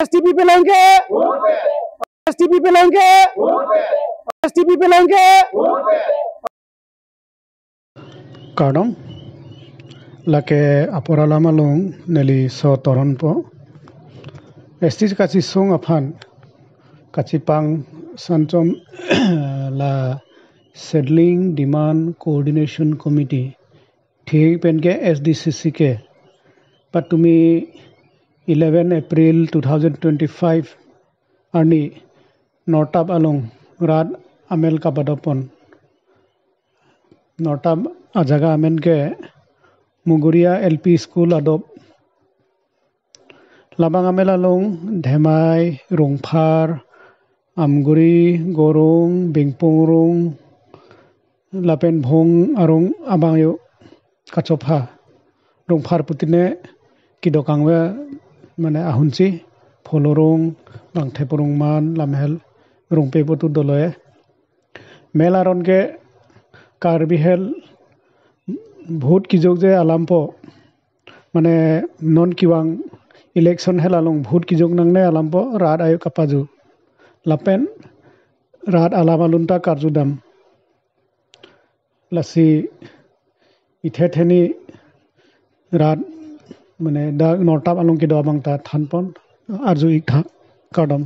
STP पे लाएंगे, STP पे लाएंगे, एसटीपी पे लाएंगे। Kadam lake aporala malung neli so toron po estis kasi song aphan kachipang santom la settling demand coordination committee ठीक पेनके SDCC के पर तुम्ही 11 एप्रिल 2025 आणि नोटाब आलोंग रात अमेल का बदपन नोटाब आजागा अमेन के मुगुरिया LP स्कूल अदब लाबांग अमेल आलोंग धेमाई रोंगफार आमगुरी गोरों बिंगपोंरों लापेन भोंग आरों अबांगयो कचोफा रोंगफार पुतिने किदोकांगवे माने आहुनसी फलोरों बांगथेपरों मान लामहेल रोंपे पुतु दलोए मेलारोन के कार्बिहेल भोट किजोग जे आलामपो माने नॉन किवांग इलेक्शन हेलालों भोट किजोग नंगने आलामपो रात आयो कपाजु लापेन रात आलामालुंता कारजुदाम लासी इथेथेनी रात माने दा नोटाब आलों के दोबांगता थानपन आरजु इथा काडम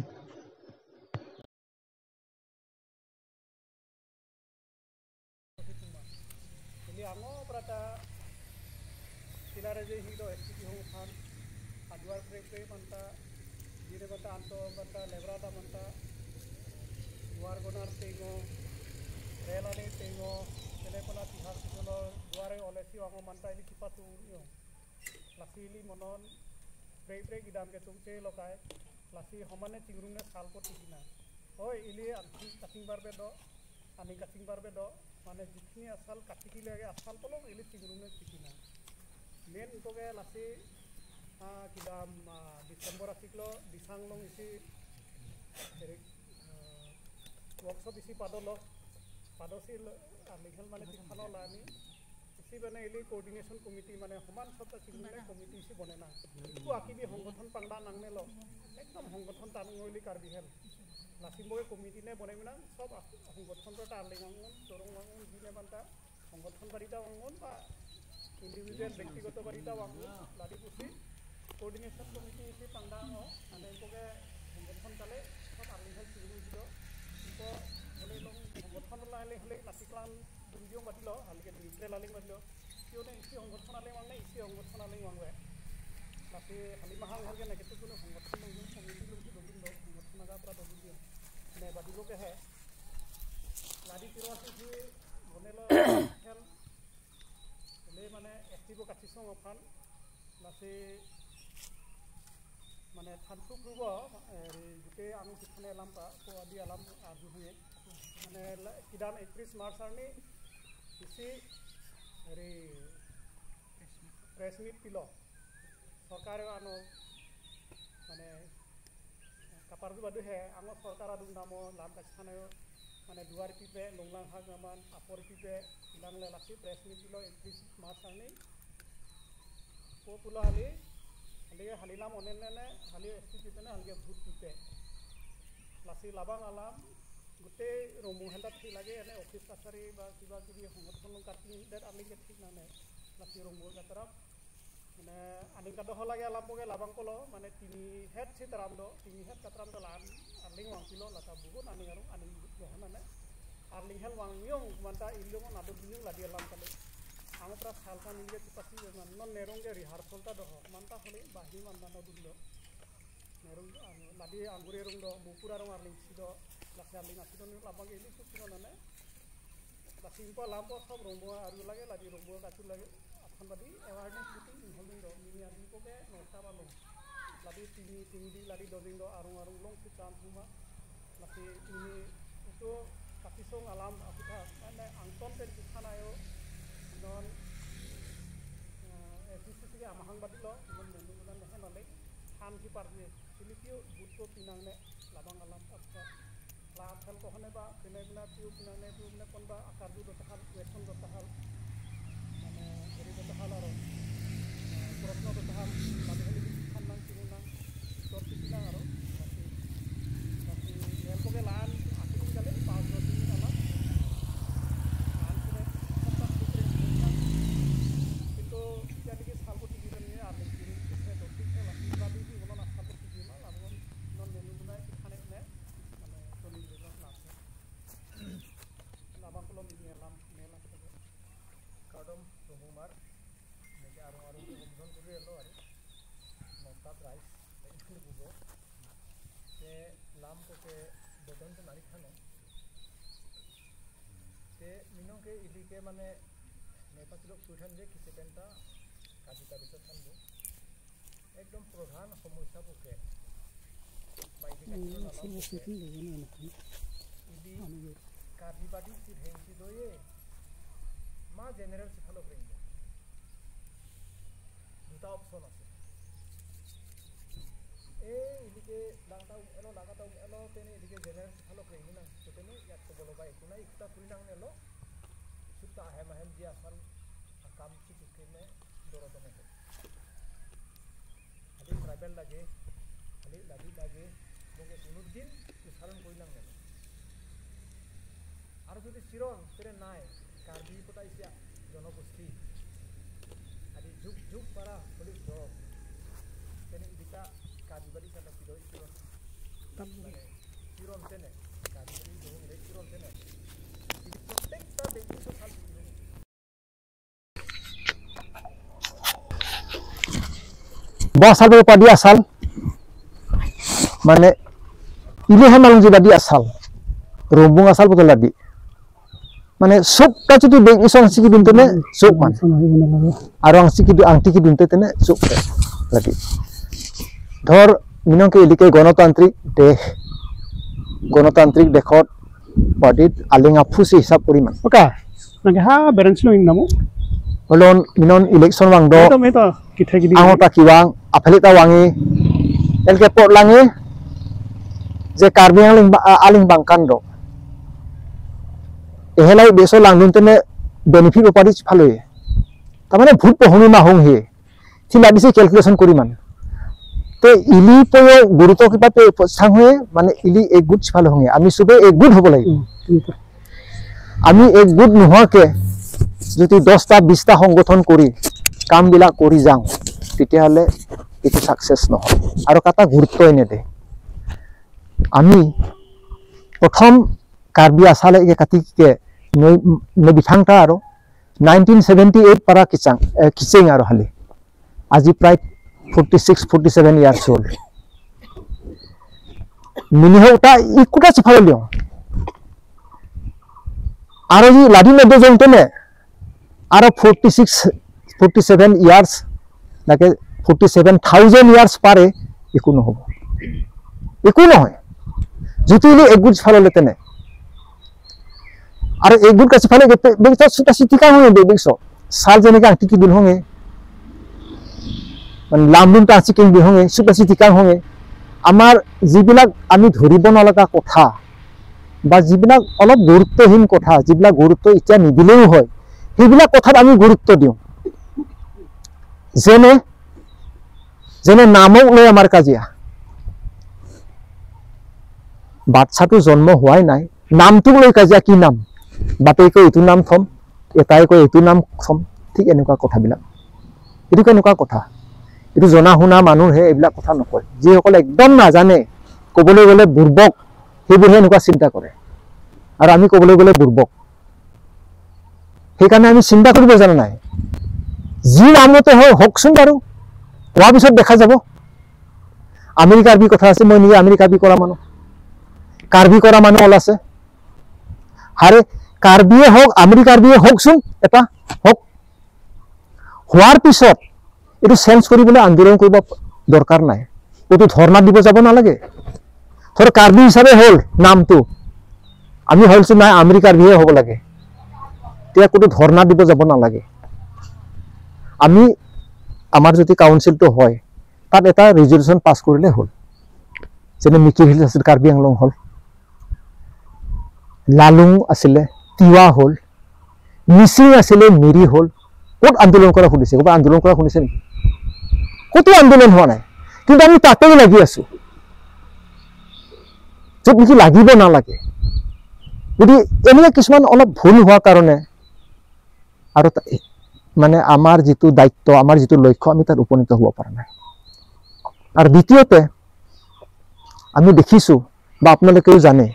Lasili monon break idam ke tumche lokai lasi homane tingrungne salpo tikina oi ili cutting barbe do ani cutting barbe do mane jikni asal katiki lage asal polong ili tingrungne tikina main utoge lasi kidam December asiklo disanglong isi workshop isi padosi legal mane tikhano lani बने इली coordination committee माने हमान सबटा चिंगने committee से बनेना eco आकिबि संगठन पांडा नांगने लो एकदम संगठन तानुंगोइली कार्बिहेल लासिमबे committee ने बनेमिना सब संगठन तो टारलिंगन दरंगन दिने बानता संगठन बारिता वांगन बा इंडिविजुअल व्यक्तिगत बारिता वांगन लादिपुसी कोऑर्डिनेशन कमिटी से पांडा हो माने इकोगे संगठन ताले सब आरलिहेल चिंगुइलो इको बोले लो संगठन लाले हले लासिक्लान दुंजियों बातिलो हलके दुइत्रे लालिंग बातिलो कियोने इसी संगठन आले माने इसी संगठन आले मांगवे लासे हलि महांग हलके नेकेतु कुनो संगठन लोगन कमिटी लोग दोबिन दो संगठन आगा प्रा दोबिन दियो ने बादिलो के है लादी तिरवासी जी बनेलो खेल ले माने एक्टिव काटिसों अफान लासे माने थानसु ग्रुप गुटे आं किथाने लाम्पा को आदि आलाम आजु हुए माने किदान 31 मार्च आरनी इसी अरे प्रेस मीट पिलो सरकार आनो माने कपार बादु है आंगो सरकार आदु नामो लाम काछाने माने दुवार पिपे लोंलां हागमान आपर पिपे लांगले लासी प्रेस मीट पिलो 31 मार्च आरनी को पुला हाली हलिगे हालिलाम अनेने हाली एसटी पिपेने हलिगे भूत पिपे लासी लाबांग आलाम गुटे रोमु हेंदा थी लागे एने ऑफिस काछारी बा किबा किबि संगठन काटली देर आलिगे ठीक नाने लासी रोमु गातरा माने आनिका दह लागे आलामगे लाबांग कोलो माने तिनि हेड से तराम दो तिनि हेड कातराम दो लान आरलिंग वांकिलो लाता बुगुन आनि आरो आनि गहनाने आरलिंग हेल वांगियों मानता इल्लों नादो बिनु लादि आलाम काले आमप्रा सालका निगे तिपासी नन नेरोंगे रिहार्सलता दह मानता हले बाहि मानना दुल्लो नेरों लादि आंगुरे रों दो बुपुरा रों आरलिंग सिदो लासे आरलिंग आसिदो लाबांगे इलि सुसिनो नाने लासे इम्पा लाम्पो सब रोंबो आरु लागे लादि रोंबो काचु लागे आफानबादि अवेयरनेस मीटिंग इनहोल्डिंग दो मिनि आदि कोगे नोटा बालो लादि तिनि लादि दोजिंग दो आरुं लं सि चांस हुमा लासे मिनि तो काटिसों आलाम आफिथा माने आंतन पे दिखानायो non SDCC के आमहांग बादिलो मन मेनु गुना नेहे नाले थान की पारने सिलिपियो बुटको पिनांगने लाबांग आलाम आपका लाथल कोहने बा पिनेगना पियो पिनांगने पियोने कोनबा आकारदु दतहाल वेसन दतहाल माने गरि दतहाल आरो प्रश्न दतहाल लाबेहलि खाननां तिमुनां तोर पिनां आरो ते लाम को के बदन तो नारी खानो ते मिनों के इली के माने नेपाल लोग सुठन जे किसी पेंटा काजी का बिचर थानबो एकदम प्रधान समस्या बुके बाइडी का इली काजी बाडी सिर हेंसी दोये मा जनरल से फॉलो करेंगे দুটা অপশন আছে এই ইলিকে লাগাতাও এলো তেনে ইলিকে জেনারেল ফলো করি না তো তেনে ইয়াত তো বলো ভাই কোনা ইকটা করি না নেলো সুতা হেম দিয়া সাল কাম কি কেনে দরদনে খালি ট্রাইবেল লাগে খালি লাগে মগে কোন দিন উচ্চারণ করি না নেলো আর যদি চিরন তেনে নাই কার্বি পটাইছিয়া জনগোষ্ঠী আদি যুগ পারা পুলিশ ধর তেনে ইদিকা কাজবাড়ি কাটা পিরো চিরন তেনে কাজবাড়ি ধরুন চিরন তেনে প্রত্যেকটা ব্যক্তিগত সাল বসাল পাদি আসাল মানে ইলেহে মালুং জিবাদি আসাল রম্বুং আসাল বদলাদি মানে সব কাছে তুই বেগ ইসং সিকি দিনতেনে সব মান আর আংটি কি দিনতে তেনে সব লাগি ধর মিনকে এলিকে গণতান্ত্রিক দেশত পার্টিত আলিঙা ফুসি হিসাব পরিমাণ ওকা নাকি হা বেরেন্সলো ইংনামো হলন মিনন ইলেকশন ওয়াংদ তো মেতো কিথা গিদি আহতা কিওয়াং আফেলিতা ওয়াঙি এলকে পড়লাঙি যে কার্বি আলিং বাংকান্দ এহেলাই বেসো লাংদুনতেনে বেনিফিট উপাধি ফালয়ে তারমানে ভূত পহমি মাহুং হে থিলা দিছে ক্যালকুলেশন করিমান তো ইলি পয় গুরুত্ব কিবা সাং হয়ে মানে ইলি এক গুড ফাল হঙে আমি সবে এক গুড হব লাগিব আমি এক গুড নহকে যদি 10টা 20টা সংগঠন কৰি কাম বিলা কৰি যাও তেতিয়া হলে এটো সাকসেস নহয় আৰু কাটা গুৰুত্বই নেদে আমি প্ৰথম কাৰ্বি আসালে এ কাটিকে নৈ বিথাংটা আৰু 1978 para কিচেং আৰু হালি আজি প্ৰায় 46-47 years old মিনি হউটা ইকুটা চিফালিও আৰু জি লাডি নদে জংতেনে আৰু 47 years লাগে 47,000 years পারে একো নহব একো নহয় যুতিলি এগুজ ফাললে তেনে আর এগুর কাছে ফালে বেগছ সুটা সিটিকা হয়ে বেগছ সাল জেনেকা আংটি দিন হঙে মানে লামবুন টা চিকিং বি হঙে সুটা সিটিকা হঙে আমার জিবিলাক আমি ধরিব নলগা কথা বা জিবিলাক অলপ গুরুত্বহীন কথা জিবিলাক গুরুত্ব ইচ্ছা নিদিলেও হয় সেইবিলাক কথাত আমি গুরুত্ব দিও যেনে নামক লৈ আমার কাজিয়া বাচ্চাটো জন্ম হওয়াই নাই নামটো লৈ কাজিয়া কি নাম বাপে কই এটো নাম থম এটাই কই এটো নাম থম ঠিক এনেকুৱা কথাবিলাক এটো কেনেকুৱা কথা এটো জনা শুনা মানুহ হে এইবিলাক কথা নকয় যিসকল একদম নাজানে কবলৈ গলে বুৰ্বক সেইবোৰহে এনেকুৱা চিন্তা কৰে আৰু আমি কবলৈ গলে বুৰ্বক সেইকাৰণে আমি চিন্তা কৰিব জানা নাই যি নামতে হয় হকচোন বাৰু কোৱা পিছত দেখা যাব আমেৰিকাৰ বি কথা আছে মই নিজে আমেৰিকা বি কৰা মানুহ কাৰ্বি কৰা মানুহ অল আছে হাৰে কাৰ্বিয়ে হওক আমেৰিকাৰ বিয়ে হকচোন এটা হক হোৱাৰ পিছত এটো চেঞ্জ কৰিবলৈ আন্দোলন কৰিব দৰকাৰ নাই এটো ধৰ্ণা দিব যাব নালাগে ধৰ কাৰ্বি হিচাপে হল নামটো আমি হলছো নাই আমেৰিকাৰ বিয়ে হ'ব লাগে তেতিয়া কোনো ধৰ্ণা দিব যাব নালাগে আমি আমাৰ যদি কাউন্সিলটো হয় তাত এটা ৰিজলিউশন পাস কৰিলে হল যেনে মিকিৰ হিল আছিল কাৰ্বি আংলং হল লালুং আছিলে তিৱা হল মিচিং আছিলে মিৰি হল কত আন্দোলন কৰা শুনিছে কবা আন্দোলন কৰা শুনিছে নেকি কত আন্দোলন হোৱা নাই কিন্তু আমি তাতেই লাগি আছো যত নেকি লাগিব নালাগে যদি এনেকুৱা কিছুমান অলপ ভুল হোৱা কাৰণে আৰু মানে আমাৰ যেটো দায়িত্ব আমাৰ যেটো লক্ষ্য আমি তাত উপনীত হ'ব পৰা নাই আৰু দ্বিতীয়তে আমি দেখিছো বা আপোনালোকেও জানে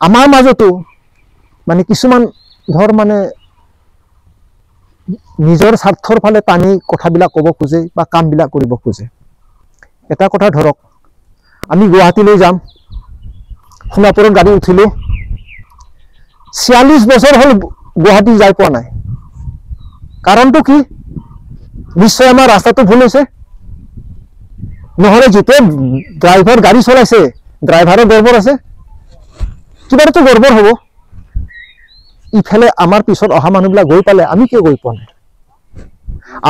আমাৰ মাজতো মানে কিছুমান ধৰ মানে নিজৰ স্বাৰ্থৰ ফালে টানি কথাবিলাক ক'ব খোজে বা কামবিলাক কৰিব খোজে এটা কথা ধৰক আমি গুৱাহাটীলৈ যাম, সোণাপুৰত গাড়ী উঠিলো, 46 বছৰ হ'ল গুৱাহাটী যাই পোৱা নাই। কাৰণটো কি? নিশ্চয় আমাৰ ৰাস্তাটো ভুল হৈছে, নহলে যেতিয়া ড্ৰাইভাৰ গাড়ী চলাইছে ড্ৰাইভাৰৰ গৰ্বৰ আছে, কিবাটো গৰ্বৰ হ'ব। ইফালে আমাৰ পিছত অহা মানুহবিলাক গৈ পালে, আমি কিয় গৈ পোৱা নাই?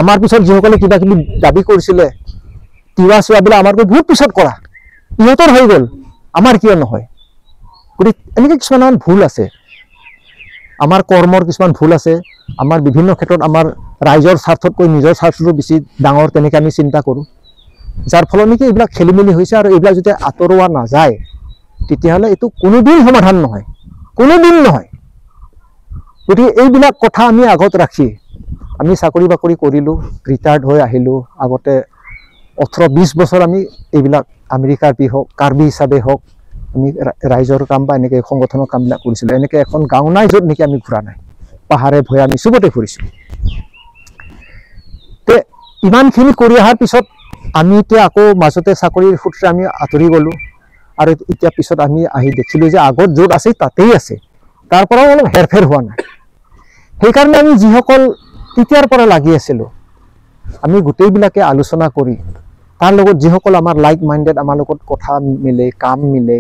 আমাৰ পিছত যিসকলে কিবা কিবি দাবী কৰিছিলে, তিৱা চিৱাবিলাক আমাৰকৈ বহুত পিছত কৰা, ইহঁতৰ হৈ গ'ল, আমাৰ কিয় নহয়? গতিকে এনেকৈ কিছুমান ভুল আছে, আমাৰ কৰ্মৰ কিছুমান ভুল আছে, আমাৰ বিভিন্ন ক্ষেত্ৰত আমাৰ ৰাইজৰ স্বাৰ্থতকৈ নিজৰ স্বাৰ্থটো বেছি ডাঙৰ, তেনেকৈ আমি চিন্তা কৰোঁ, যাৰ ফলত নেকি এইবিলাক খেলি মেলি হৈছে। আৰু এইবিলাক যদি আঁতৰোৱা নাযায় তেতিয়াহ'লে এইটো কোনোদিন সমাধান নহয়, কোনোদিন নহয়। গতিকে এইবিলাক কথা আমি আগত ৰাখি আমি চাকৰি বাকৰি কৰিলোঁ, ৰিটায়াৰ্ড হৈ আহিলোঁ। আগতে 18-20 বছৰ আমি এইবিলাক আমেৰিকাৰ হওক, কাৰ্বি হিচাপে হওক, আমি ৰাইজৰ কাম বা এনেকৈ সংগঠনৰ কামবিলাক কৰিছিলোঁ। এনেকৈ এখন গাঁও নাই য'ত নেকি আমি ঘূৰা নাই, পাহাৰে ভয়ে আমি চবতে ঘূৰিছোঁ। তে ইমানখিনি কৰি অহাৰ পিছত আমি এতিয়া আকৌ মাজতে চাকৰিৰ সূত্ৰে আমি আঁতৰি গ'লোঁ, আৰু এতিয়া পিছত আমি আহি দেখিলোঁ যে আগত য'ত আছে তাতেই আছে, তাৰ পৰাও অলপ হেৰফেৰ হোৱা নাই। সেইকাৰণে আমি যিসকল তেতিয়াৰ পৰা লাগি আছিলোঁ, আমি গোটেইবিলাকে আলোচনা কৰি তাৰ লগত যিসকল আমাৰ লাইক মাইণ্ডেড, আমাৰ লগত কথা মিলে, কাম মিলে,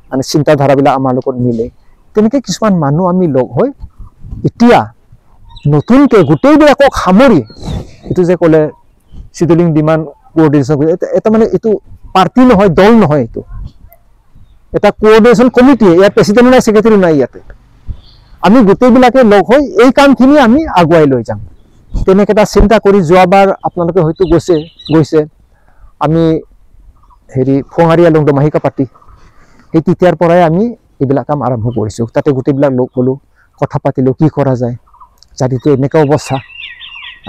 মানে চিন্তাধাৰাবিলাক আমাৰ লগত মিলে, তেনেকৈ কিছুমান মানুহ আমি লগ হৈ এতিয়া নতুনকৈ গোটেইবিলাকক সামৰি, এইটো যে ক'লে চিডুলিং ডিমাণ্ড কোঅৰ্ডিনেশ্যন, এটা মানে এইটো পাৰ্টি নহয়, দল নহয়, এইটো এটা কোঅৰ্ডিনেশ্যন কমিটি। ইয়াৰ প্ৰেচিডেণ্ট নাই, ছেক্ৰেটাৰী নাই, ইয়াতে আমি গোটেইবিলাকে লগ হৈ এই কামখিনি আমি আগুৱাই লৈ যাম। তেনেকৈ এটা চিন্তা কৰি যোৱাবাৰ আপোনালোকে হয়তো গৈছে আমি ফঙাৰী আলং দমাহিকা পাতি, সেই তেতিয়াৰ পৰাই আমি এইবিলাক কাম আৰম্ভ কৰিছোঁ। তাতে গোটেইবিলাক লগ হ'লোঁ, কথা পাতিলোঁ, কি কৰা যায়, জাতিটো এনেকুৱা অৱস্থা,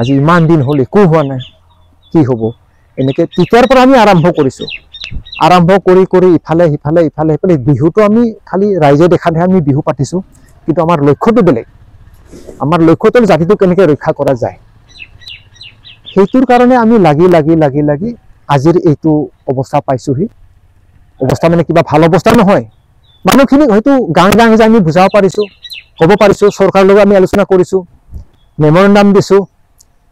আজি ইমান দিন হ'ল একো হোৱা নাই, কি হ'ব। এনেকৈ তেতিয়াৰ পৰা আমি আৰম্ভ কৰিছোঁ। আৰম্ভ কৰি কৰি ইফালে সিফালে বিহুটো আমি খালি ৰাইজে দেখাতহে আমি বিহু পাতিছোঁ, কিন্তু আমাৰ লক্ষ্যটো বেলেগ। আমাৰ লক্ষ্যটো জাতিটো কেনেকৈ ৰক্ষা কৰা যায়, সেইটোৰ কাৰণে আমি লাগি লাগি লাগি লাগি আজিৰ এইটো অৱস্থা পাইছোঁহি। অৱস্থা মানে কিবা ভাল অৱস্থা নহয়, মানুহখিনিক হয়তো গাঁৱে গাঁৱে আমি বুজাব পাৰিছোঁ, ক'ব পাৰিছোঁ, চৰকাৰৰ লগত আমি আলোচনা কৰিছোঁ, মেমৰেণ্ডাম দিছোঁ,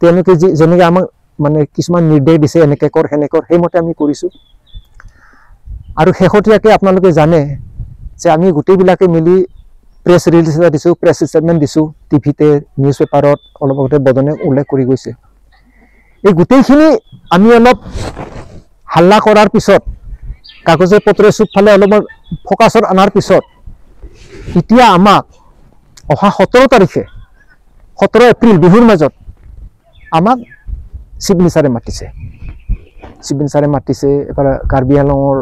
তেওঁলোকে যেনেকৈ আমাক মানে কিছুমান নিৰ্দেশ দিছে, এনেকৈ কৰ সেনেকৈ কৰ, সেইমতে আমি কৰিছোঁ। আৰু শেহতীয়াকৈ আপোনালোকে জানে যে আমি গোটেইবিলাকে মিলি প্ৰেছ ৰিলিজ এটা দিছোঁ, প্ৰেছ ষ্টেটমেণ্ট দিছোঁ, টিভিতে, নিউজ পেপাৰত অলপ আগতে বদনে উল্লেখ কৰি গৈছে। এই গোটেইখিনি আমি অলপ হাল্লা কৰাৰ পিছত, কাগজে পত্ৰে চবফালে অলপমান ফ'কাছত অনাৰ পিছত, এতিয়া আমাক অহা 17 তাৰিখে 17 এপ্ৰিল বিহুৰ মাজত আমাক চিফ মিনিষ্টাৰে মাতিছে। এবাৰ কাৰ্বি আংলঙৰ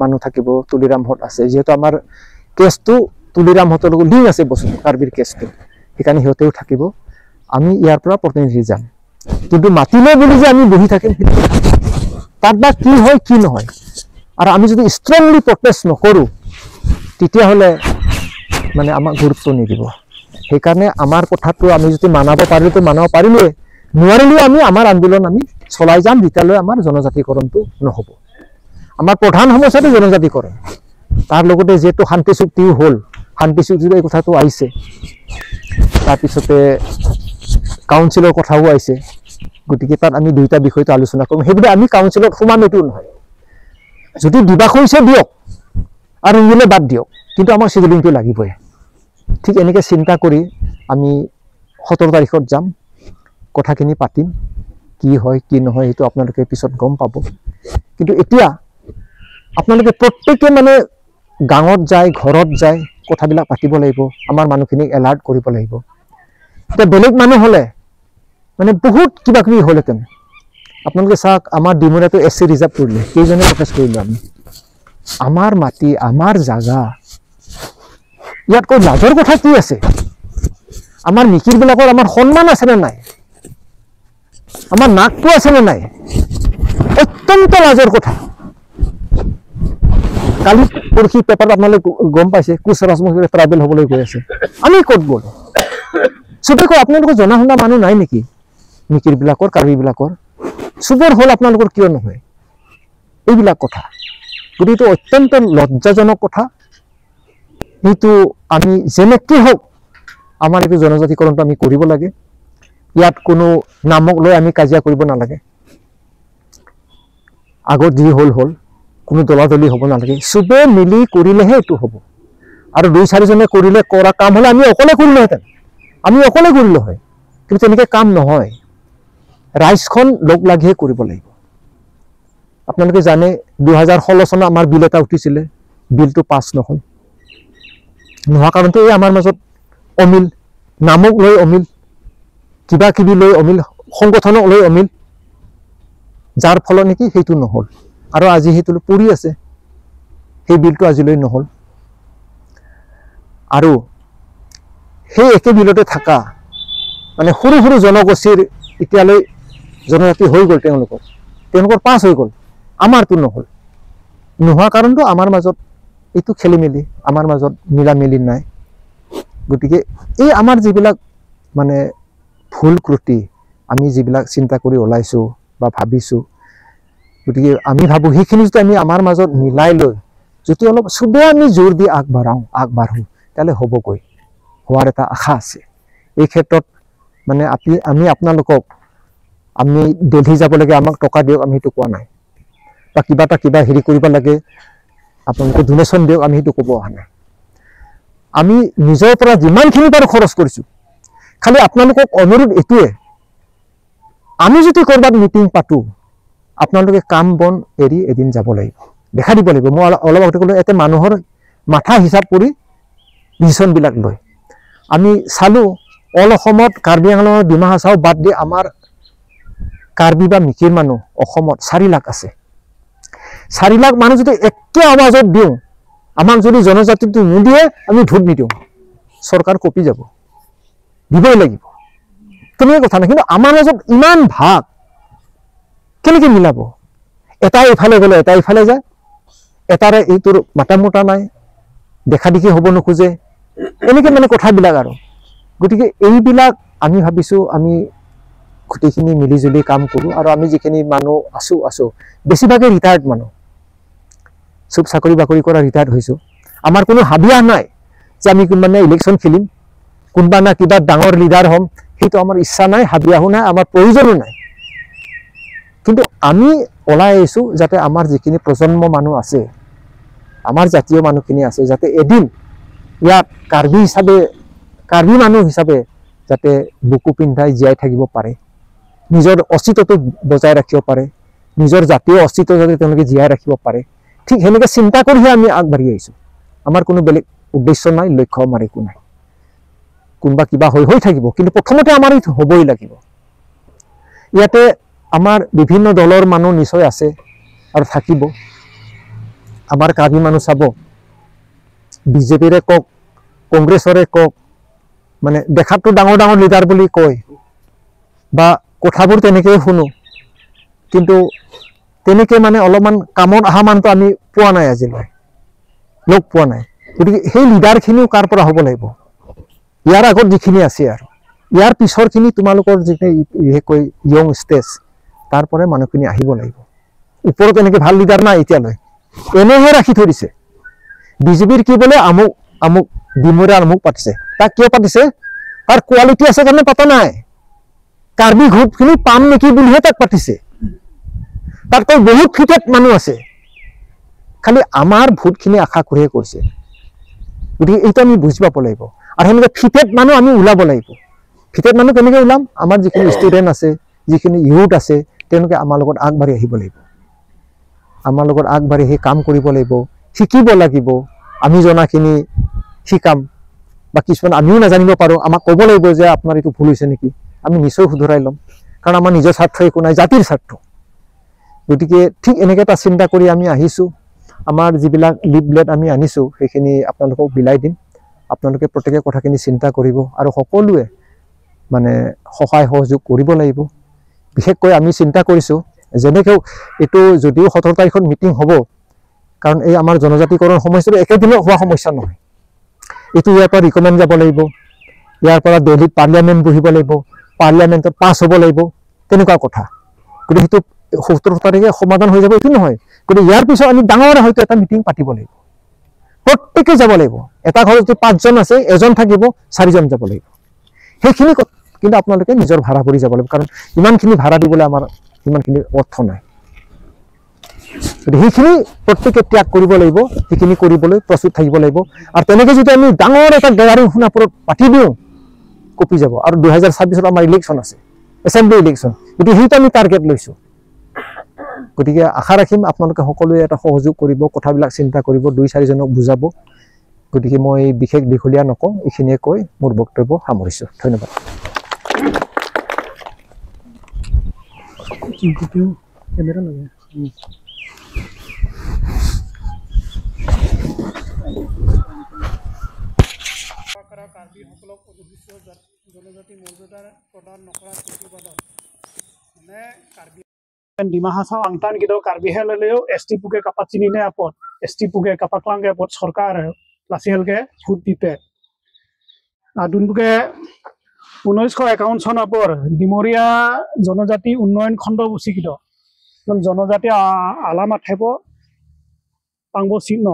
মানুহ থাকিব, তুলিৰামহঁত আছে, যিহেতু আমাৰ কেছটো তুলিৰামহঁতৰ লগত লিংক আছে বস্তুটো, কাৰ্বিৰ কেছটো, সেইকাৰণে সিহঁতেও থাকিব। আমি ইয়াৰ পৰা প্ৰতিনিধি যাম, কিন্তু মাতিলে বুলি যে আমি বহি থাকিম, তাত বা কি হয় কি নহয়। আৰু আমি যদি ষ্ট্ৰংলি প্ৰটেষ্ট নকৰোঁ তেতিয়াহ'লে মানে আমাক গুৰুত্ব নিদিব। সেইকাৰণে আমাৰ কথাটো আমি যদি মানাব পাৰিলেতো মানাব পাৰিলোৱে, নোৱাৰিলেও আমি আমাৰ আন্দোলন আমি চলাই যাম, যেতিয়ালৈ আমাৰ জনজাতিকৰণটো নহ'ব। আমাৰ প্ৰধান সমস্যাটো জনজাতিকৰণ, তাৰ লগতে যিহেতু শান্তি চুক্তিও হ'ল, শান্তি চুক্তিৰ এই কথাটো আহিছে, তাৰপিছতে কাউন্সিলৰ কথাও আহিছে। গতিকে তাত আমি দুইটা বিষয়টো আলোচনা কৰিম। সেইবুলি আমি কাউন্সিলত সোমাম এইটো নহয়, যদি দিবা কৈছে দিয়ক আৰু নিদিলে বাদ দিয়ক, কিন্তু আমাক চিডুলিংটো লাগিবই। ঠিক এনেকৈ চিন্তা কৰি আমি 17 তাৰিখত যাম, কথাখিনি পাতিম, কি হয় কি নহয় সেইটো আপোনালোকে পিছত গম পাব। কিন্তু এতিয়া আপোনালোকে প্ৰত্যেকে মানে গাঁৱত যায়, ঘৰত যায়, কথাবিলাক পাতিব লাগিব, আমাৰ মানুহখিনিক এলাৰ্ট কৰিব লাগিব। এতিয়া বেলেগ মানুহ হ'লে মানে বহুত কিবা কিবি হ'লহেঁতেন। আপোনালোকে চাওক, আমাৰ ডিমৰীয়াটো SC ৰিজাৰ্ভ কৰিলে, কেইজনে প্ৰটেষ্ট কৰিলোঁ আমি। আমাৰ মাটি, আমাৰ জাগা, ইয়াতকৈ লাজৰ কথা কি আছে? আমাৰ মিকিৰবিলাকৰ আমাৰ সন্মান আছেনে নাই? আমাৰ নাকটো আছেনে নাই? অত্যন্ত লাজৰ কথা। কালি পৰহি পেপাৰত আপোনালোকে গম পাইছে, কোচ ৰাজবংশীয়ে ট্ৰাইবেল হ'বলৈ গৈ আছে। আমি ক'ত গ'লো? চবে কয় আপোনালোকৰ জনা শুনা মানুহ নাই নেকি মিকিৰবিলাকৰ, কাৰ্বিবিলাকৰ? চবৰ হ'ল, আপোনালোকৰ কিয় নহয়? এইবিলাক কথা গতিকে এইটো অত্যন্ত লজ্জাজনক কথা। এইটো আমি যেনেকৈ হওক আমাৰ এইটো জনজাতিকৰণটো আমি কৰিব লাগে। ইয়াত কোনো নামক লৈ আমি কাজিয়া কৰিব নালাগে। আগত যি হ'ল হ'ল, কোনো দলাদলি হ'ব নালাগে। চবে মিলি কৰিলেহে এইটো হ'ব। আৰু 2-4জনে কৰিলে কৰা কাম হ'লে আমি অকলে কৰিলোহেঁতেন, আমি অকলে কৰিলো হয়, কিন্তু তেনেকৈ কাম নহয়। ৰাইজখন লগ লাগিহে কৰিব লাগিব। আপোনালোকে জানে 2016 চনত আমাৰ বিল এটা উঠিছিলে, বিলটো পাছ নহ'ল। নোহোৱা কাৰণটো এই আমাৰ মাজত অমিল, নামক লৈ অমিল, কিবা কিবি লৈ অমিল, সংগঠনক লৈ অমিল, যাৰ ফলত নেকি সেইটো নহ'ল। আৰু আজি সেইটো পৰি আছে, সেই বিলটো আজিলৈ নহ'ল। আৰু সেই একে বিলতে থকা মানে সৰু সৰু জনগোষ্ঠীৰ এতিয়ালৈ জনজাতি হৈ গ'ল, তেওঁলোকৰ পাছ হৈ গ'ল, আমাৰটো নহ'ল। নোহোৱা কাৰণটো আমাৰ মাজত এইটো খেলি মেলি, আমাৰ মাজত মিলা মিলি নাই। গতিকে এই আমাৰ যিবিলাক মানে ভুল ক্ৰুটি, আমি যিবিলাক চিন্তা কৰি ওলাইছোঁ বা ভাবিছোঁ, গতিকে আমি ভাবোঁ সেইখিনি যদি আমি আমাৰ মাজত মিলাই লৈ যদি অলপ চবেই আমি জোৰ দি আগবাঢ়োঁ তেতিয়াহ'লে হ'বগৈ, হোৱাৰ এটা আশা আছে। এই ক্ষেত্ৰত মানে আমি আপোনালোকক আমি দিল্লী যাব লাগে, আমাক টকা দিয়ক, আমি সেইটো কোৱা নাই, বা কিবা হেৰি কৰিব লাগে আপোনালোকে ডোনেশ্যন দিয়ক, আমি সেইটো ক'ব অহা নাই। আমি নিজৰ পৰা যিমানখিনি পাৰোঁ খৰচ কৰিছোঁ। খালি আপোনালোকক অনুৰোধ এইটোৱে, আমি যদি ক'ৰবাত মিটিং পাতোঁ, আপোনালোকে কাম বন এৰি এদিন যাব লাগিব, দেখা দিব লাগিব। মই অলপ আগতে ক'লোঁ, ইয়াতে মানুহৰ মাথা হিচাপ কৰি ডিচিশ্যনবিলাক লয়। আমি চালোঁ অল অসমত কাৰ্বি আংলঙৰ ডিমা হাছাও বাদ দি আমাৰ কাৰ্বি বা মিকিৰ মানুহ অসমত 4 লাখ আছে। 4 লাখ মানুহ যদি একে আৱাজত দিওঁ, আমাক যদি জনজাতিটো নিদিয়ে আমি ভোট নিদিওঁ, চৰকাৰ কঁপি যাব, দিবই লাগিব, তেনেকুৱা কথা নাই। কিন্তু আমাৰ মাজত ইমান ভাগ কেনেকৈ মিলাব? এটাই এফালে গ'লে এটাই ইফালে যায়, এটাৰে এইটোৰ মাতা মোটা নাই, দেখা দেখি হ'ব নোখোজে, এনেকৈ মানে কথাবিলাক আৰু। গতিকে এইবিলাক আমি ভাবিছোঁ আমি গোটেইখিনি মিলিজুলি কাম কৰোঁ। আৰু আমি যিখিনি মানুহ আছোঁ বেছিভাগে ৰিটায়াৰ্ড মানুহ, চব চাকৰি বাকৰি কৰা ৰিটায়াৰ্ড হৈছোঁ। আমাৰ কোনো হাবিয়াস নাই যে আমি মানে ইলেকশ্যন খেলিম, কোনোবা না কিবা ডাঙৰ লিডাৰ হ'ম, সেইটো আমাৰ ইচ্ছা নাই, হাবিয়াসো নাই, আমাৰ প্ৰয়োজনো নাই। কিন্তু আমি ওলাই আহিছোঁ যাতে আমাৰ যিখিনি প্ৰজন্ম মানুহ আছে, আমাৰ জাতীয় মানুহখিনি আছে, যাতে এদিন ইয়াত কাৰ্বি মানুহ হিচাপে যাতে বুকু পিন্ধাই জীয়াই থাকিব পাৰে, নিজৰ অস্তিত্বটো বজাই ৰাখিব পাৰে, নিজৰ জাতীয় অস্তিত্ব যাতে তেওঁলোকে জীয়াই ৰাখিব পাৰে। ঠিক সেনেকৈ চিন্তা কৰিহে আমি আগবাঢ়ি আহিছোঁ। আমাৰ কোনো বেলেগ উদ্দেশ্য নাই, লক্ষ্য আমাৰ একো নাই। কোনোবা কিবা হৈ থাকিব, কিন্তু প্ৰথমতে আমাৰ হ'বই লাগিব। ইয়াতে আমাৰ বিভিন্ন দলৰ মানুহ নিশ্চয় আছে আৰু থাকিব। আমাৰ কাৰ্বি মানুহ চাব, বিজেপিৰে কওক, কংগ্ৰেছৰে কওক, মানে দেখাততো ডাঙৰ ডাঙৰ লিডাৰ বুলি কয় বা কথাবোৰ তেনেকৈয়ে শুনো, কিন্তু তেনেকৈ মানে অলপমান কামত অহা মানুহটো আমি পোৱা নাই, আজিলৈ লগ পোৱা নাই। গতিকে সেই লিডাৰখিনিও কাৰ পৰা হ'ব লাগিব? ইয়াৰ আগত যিখিনি আছে আৰু ইয়াৰ পিছৰখিনি তোমালোকৰ যিখিনি বিশেষকৈ য়ং ষ্টেজ, তাৰ পৰাই মানুহখিনি আহিব লাগিব। ওপৰত এনেকৈ ভাল লিডাৰ নাই এতিয়ালৈ, এনেহে ৰাখি থৈ দিছে। বিজেপিৰ কি বোলে আমুক ডিমৰীয়া আমুক পাতিছে, তাক কিয় পাতিছে? তাৰ কোৱালিটি আছে কাৰণে পতা নাই, কাৰ্বি গ্ৰুপখিনি পাম নেকি বুলিহে তাক পাতিছে। তাতকৈ বহুত ফিটেড মানুহ আছে, খালি আমাৰ ভোটখিনি আশা কৰিহে কৰিছে। গতিকে এইটো আমি বুজি পাব লাগিব। আৰু সেনেকৈ ফিটেড মানুহ আমি ওলাব লাগিব। ফিটেড মানুহ কেনেকৈ ওলাম? আমাৰ যিখিনি ষ্টুডেণ্ট আছে, যিখিনি ইউথ আছে, তেওঁলোকে আমাৰ লগত আগবাঢ়ি আহিব লাগিব। আমাৰ লগত আগবাঢ়ি সেই কাম কৰিব লাগিব, শিকিব লাগিব। আমি জনাখিনি শিকাম, বা কিছুমান আমিও নাজানিব পাৰোঁ, আমাক ক'ব লাগিব যে আপোনাৰ এইটো ভুল হৈছে নেকি, আমি নিশ্চয় শুধৰাই ল'ম। কাৰণ আমাৰ নিজৰ স্বাৰ্থ একো নাই, জাতিৰ স্বাৰ্থ। গতিকে ঠিক এনেকৈ এটা চিন্তা কৰি আমি আহিছোঁ। আমাৰ যিবিলাক লিফলেট আমি আনিছোঁ সেইখিনি আপোনালোকক বিলাই দিম। আপোনালোকে প্ৰত্যেকে কথাখিনি চিন্তা কৰিব আৰু সকলোৱে মানে সহায় সহযোগ কৰিব লাগিব। বিশেষকৈ আমি চিন্তা কৰিছোঁ যেনেকৈ এইটো যদিও 17 তাৰিখত মিটিং হ'ব, কাৰণ এই আমাৰ জনজাতিকৰণ সমস্যাটো একেদিনত হোৱা সমস্যা নহয়। এইটো ইয়াৰ পৰা ৰিকমেণ্ড যাব লাগিব, ইয়াৰ পৰা দিল্লীত পাৰ্লিয়ামেণ্ট বহিব লাগিব, পাৰ্লিয়ামেণ্টত পাছ হ'ব লাগিব, তেনেকুৱা কথা। গতিকে সেইটো 17 তাৰিখে সমাধান হৈ যাব এইটো নহয়। গতিকে ইয়াৰ পিছত আমি ডাঙৰ হয়তো এটা মিটিং পাতিব লাগিব প্ৰত্যেকে যাব লাগিব এটা ঘৰত যদি 5 জন আছে এজন থাকিব 4 জন যাব লাগিব সেইখিনি কিন্তু আপোনালোকে নিজৰ ভাড়া কৰি যাব লাগিব কাৰণ ইমানখিনি ভাড়া দিবলৈ আমাৰ ইমানখিনি অৰ্থ নাই সেইখিনি প্ৰত্যেকে ত্যাগ কৰিব লাগিব সেইখিনি কৰিবলৈ প্ৰস্তুত থাকিব লাগিব আৰু তেনেকৈ যদি আমি ডাঙৰ এটা গেদাৰিং সোণাপুৰত পাতি দিওঁ কপি যাব আৰু 2026 আমাৰ ইলেকশ্যন আছে এছেম্বলি ইলেকশ্যন গতিকে সেইটো আমি টাৰ্গেট লৈছোঁ গতিকে আশা ৰাখিম আপোনালোকে সকলোৱে এটা সহযোগ কৰিব কথাবিলাক চিন্তা কৰিব 2-4 জনক বুজাব গতিকে মই বিশেষ দীঘলীয়া নকওঁ এইখিনিয়ে কৈ মোৰ বক্তব্য সামৰিছোঁ ধন্যবাদ কেমেৰা লাগে কাৰ্বিসকলক অনুসূচিত জনজাতি মৰ্যাদা প্ৰদান নকৰাৰ প্ৰতিবাদত মানে কাৰ্বি ডিমা হাছাও আংটান কিদো কাৰ্বি হেলেও ST পুকে কাপাত চিনিনে আপত ST পুকে কাপাকলাংগে আপত সরকার লাসিহেলকে ভোট দিতে আদুনপুকে 1951 চন আপর ডিমরিয়া জনজাতি উন্নয়ন খণ্ড উচিকিত জনজাতি আলামত হেব পাংব চিহ্ন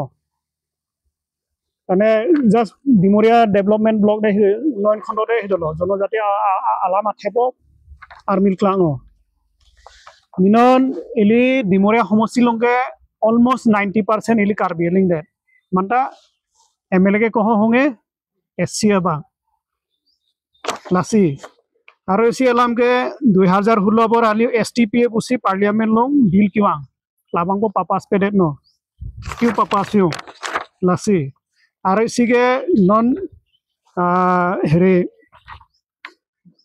মানে জাস্ট ডিমরিয়া ডেভেলপমেন্ট ব্লক দে উন্নয়ন খণ্ডতে হিদল জনজাতি আলামত হেব আর্মিল ক্লাং মিনন এলি ডিমরিয়া সমষ্টি লংকে অলমোস্ট 90% এলি কার্বি এলিং দে মানটা MLA के कह होंगे SC बा लासी और इसी अलाम के 2016 पर आलियो STPA उसी पार्लियामेंट लोग बिल क्यों लाभांग को पापास पे देनो क्यों पापासियों लासी और इसी के नॉन हेरे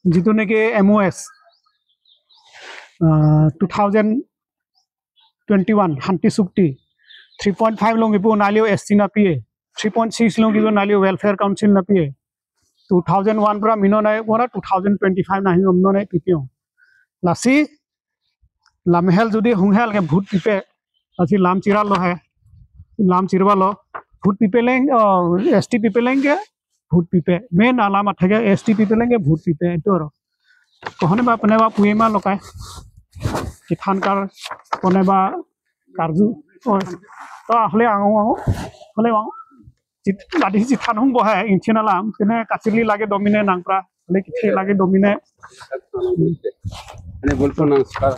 जितने के MOS 2021 हंटी सुक्ति 3.5 लोग इपो नालियो SC ना पिए 3.6 लोग जो नालियो वेलफेयर काउंसिल ना पिए 2001 पर मिनो नहीं बोला 2025 नहीं हमनो नहीं पिपियों लासी लामहेल जुदी हुंगहेल के भूत पिपे लासी लाम चिरा लो है लाम चिरवा लो भूत पिपे लेंगे ST पिपे लेंगे भूत पिपे मेन अलामत है ST पिपे लेंगे भूत पिपे तो कहने बा अपने बा पुएमा लोकाय किथान कार कहने बा कारजू तो आहले आंगो आहले आंगो लादी जिथान हूँ बहे इंचिना लाम केने काचिली लागे डोमिने नांगप्रा ले किथे लागे डोमिने ने बोलतो नमस्कार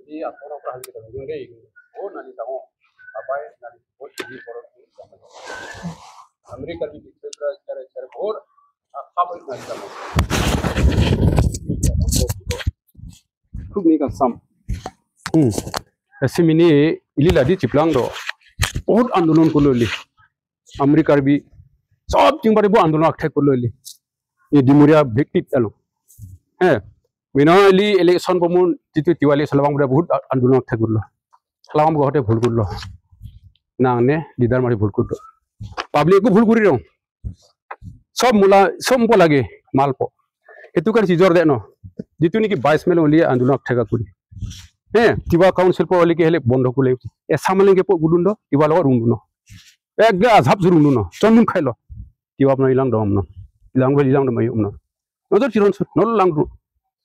ये आपको पर हल के देंगे वो नाली ताओ अपाय नाली बहुत ही पर अमेरिका भी पिक्चर करे करे और खबर नाली ताओ खूब नहीं का सम ऐसे मिनी इली लादी चिपलांग दो बहुत आंदोलन को लोली अमेरिका भी सब चिंग बारे वो आंदोलन अटैक को लोली ये डिमोरिया व्यक्ति चलो हैं मिनोली इलेक्शन बमुन जितु तिवाली सलाबांग बरे बहुत आंदोलन थे गुल्लो सलाबांग गहते भूल गुल्लो नांगने लीडर मारी भूल गुल्लो पब्लिक को भूल गुरी रहो सब मुला सब को लगे माल पो हेतु कर चीजोर देनो जितु निकी 22 में ओली आंदोलन ठेगा गुरी हैं तिवा काउंसिल पो ओली के हेले बंद को ले ऐसा मले के पो गुडुंडो तिवा लगा रुंडुनो एक गे आजाब जुरुंडुनो चंदुम खाइलो तिवा अपना इलांग दमनो इलांग दम मयुमनो नजर चिरन नल लांग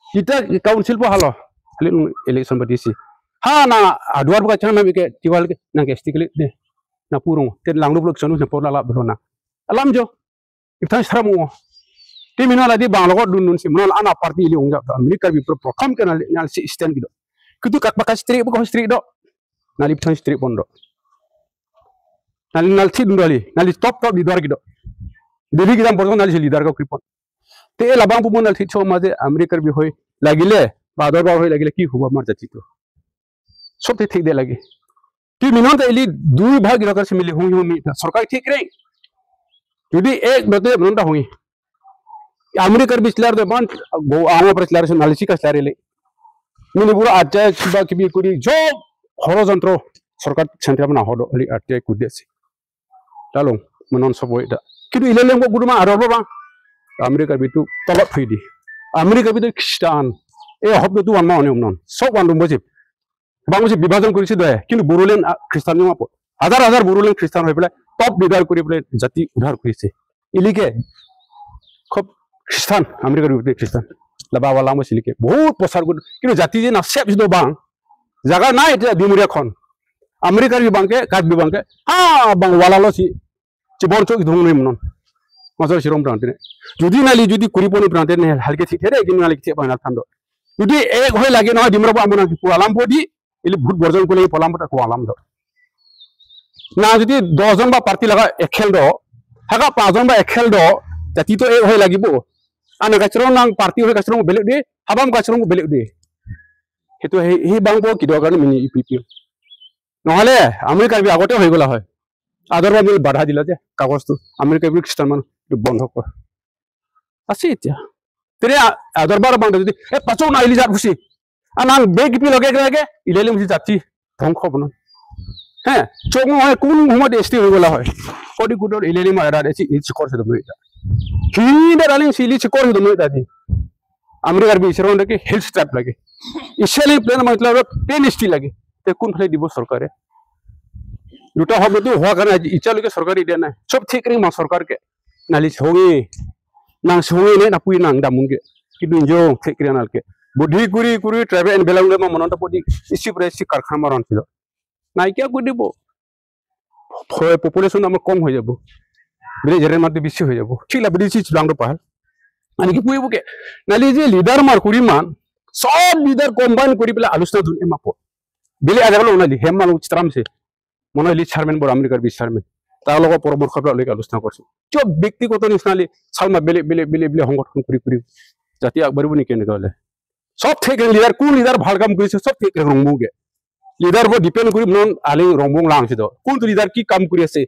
kita council po halo halin election ba disi ha na aduar ba chana ke tiwal ke na ke stikli de na purung te langlu blok sonu na porla la brona alam jo iftan sramu ti minala di banglo ko dun si minal ana party ili unga amerika bi program ke na si stand gido kudu kat bakas stri ko stri do na lip tan stri pondo nal thi dundali nal top leader gido devi gidam porto nal leader ko kripon ते लाबांग पुमन थि छो माजे America भी होय लागिले बादर बा होय लागिले की हुबा मार जाति तो सब ठीक दे लगे कि मिनन ते इली दुई भाग रकर से मिली हुई मी सरकार ठीक रे यदि एक बते बनता हुई अमेरिका बिस्लार दे बन गो आमा प्रस्लार से नालिसी का स्लारे ले मिनी पूरा आजा किबा किबि कुरी जो हरजंत्र सरकार सेंटर बना होदो अली आटे कुदेसी तालो मनन सब होयदा किदु इले लेंगो गुदुमा आरो बा अमेरिका भी तो तलब फैदी अमेरिका भी तो खिस्टान ए हब तो वन माने हमन सब वन दंबो जिब বাংলাদেশে বিভাজন করেছে দয়া কিন্তু বড়োলেণ্ড খ্রিস্টান হাজার হাজার বড়োলেণ্ড খ্রিস্টান হয়ে পেলাই টপ লিডার করে পেলাই জাতি উদ্ধার করেছে ইলিকে খুব খ্রিস্টান আমেরিকার বিপরীতে খ্রিস্টান বাবা লামা সিলিকে বহুত প্রচার করে কিন্তু জাতি যে না সেপ যদি বাং জায়গা নাই এটা ডিমুরিয়া খন আমেরিকার বিবাংকে কাক বিবাংকে বাং ওয়ালালো সি বরচক ধুম মনন মাজর সিরম প্রান্তে যদি নালি যদি করিপনি প্রান্তে হালকে ঠিক হেরে কিন্তু নালি ঠিক পাইনা থান্দ যদি এক হয়ে লাগে নহয় ডিমরাবো আমনা কি পোয়ালাম পদি ইলি ভোট বর্জন করে পলামটা কোয়ালাম দ না যদি 10 জন বা পার্টি লাগা এখেল দ হাগা 5 জন বা এখেল দ জাতি তো এক হয়ে লাগিব আনে গাছরং নাং পার্টি হয়ে গাছরং বেলে দে হাবাম গাছরং বেলে দে হেতু হে বাংবো কি দরকার মিনি ইপিপি নহলে আমেরিকার বি আগতে হয়ে গলা হয় আদরবা মিল বাধা দিলা যে কাগজটো আমেরিকার বি খ্রিস্টান মান বন্ধ কর আছে এতিয়া তেরে আদরবার বাংলা যদি এ পাচো না ইলি জাত খুশি আনাং বেগপি লগে লগে ইলেলে মুছি জাতি ধ্বংস বন হ্যাঁ চোখ হয় কোন সময় এসটি হয়ে গলা হয় কোটি কুটোর ইলেলে মারা দেছি ইচ করছে দম এটা হিন্দে রালিং সিলি চ করে দম এটা দি আমেরিকার বি সেরন কে হিল স্ট্র্যাপ লাগে ইসরায়েলি প্লেন मतलब প্লেন স্টি লাগে তে কোন ফলে দিব সরকারে দুটা হবে তো হওয়া কারণে ইচ্ছালৈকে সরকারি দিয়া নাই সব ঠিক রে মা সরকারকে নালি সঙ্গে নাং সঙ্গে নে না পুই নাং দামুনকে কিন্তু ইঞ্জো ঠিক রে নালকে বুদ্ধি কুরি কুরি ট্রাইবেল এন্ড বেলাউলে মা মনন্ত পদি ইসি প্রেসি কারখানা মারন ছিল নাইকিয়া কই দিব পপুলেশন আমার কম হয়ে যাব বিলে জেরের মধ্যে বেশি হয়ে যাব ঠিক লা বিদেশি চিলাংটো পাহাল মানে কি পুইবকে নালি যে লিডার মার কুরি মান সব লিডার কম্বাইন করি পেলা আলোচনা দুন এমাপ বিলে আজাবল নালি হেমাল চিত্রামসে মনে হয় লিড চেয়ারম্যান বড় আমেরিকার বিশ চেয়ারম্যান তার লগত পরামর্শ লইকে আলোচনা করছে চব ব্যক্তিগত নিশালি সালমা বেলে বেলে বেলে বেলে সংগঠন করি করি জাতি আগবাড়িব নি কেনে হলে সব থেকে লিডার কোন লিডার ভাল কাম করেছে সব থেকে রংবুগে লিডার বো ডিপেন্ড করি মন আলি রংবুং লাংছে তো কোন লিডার কি কাম কৰি আছে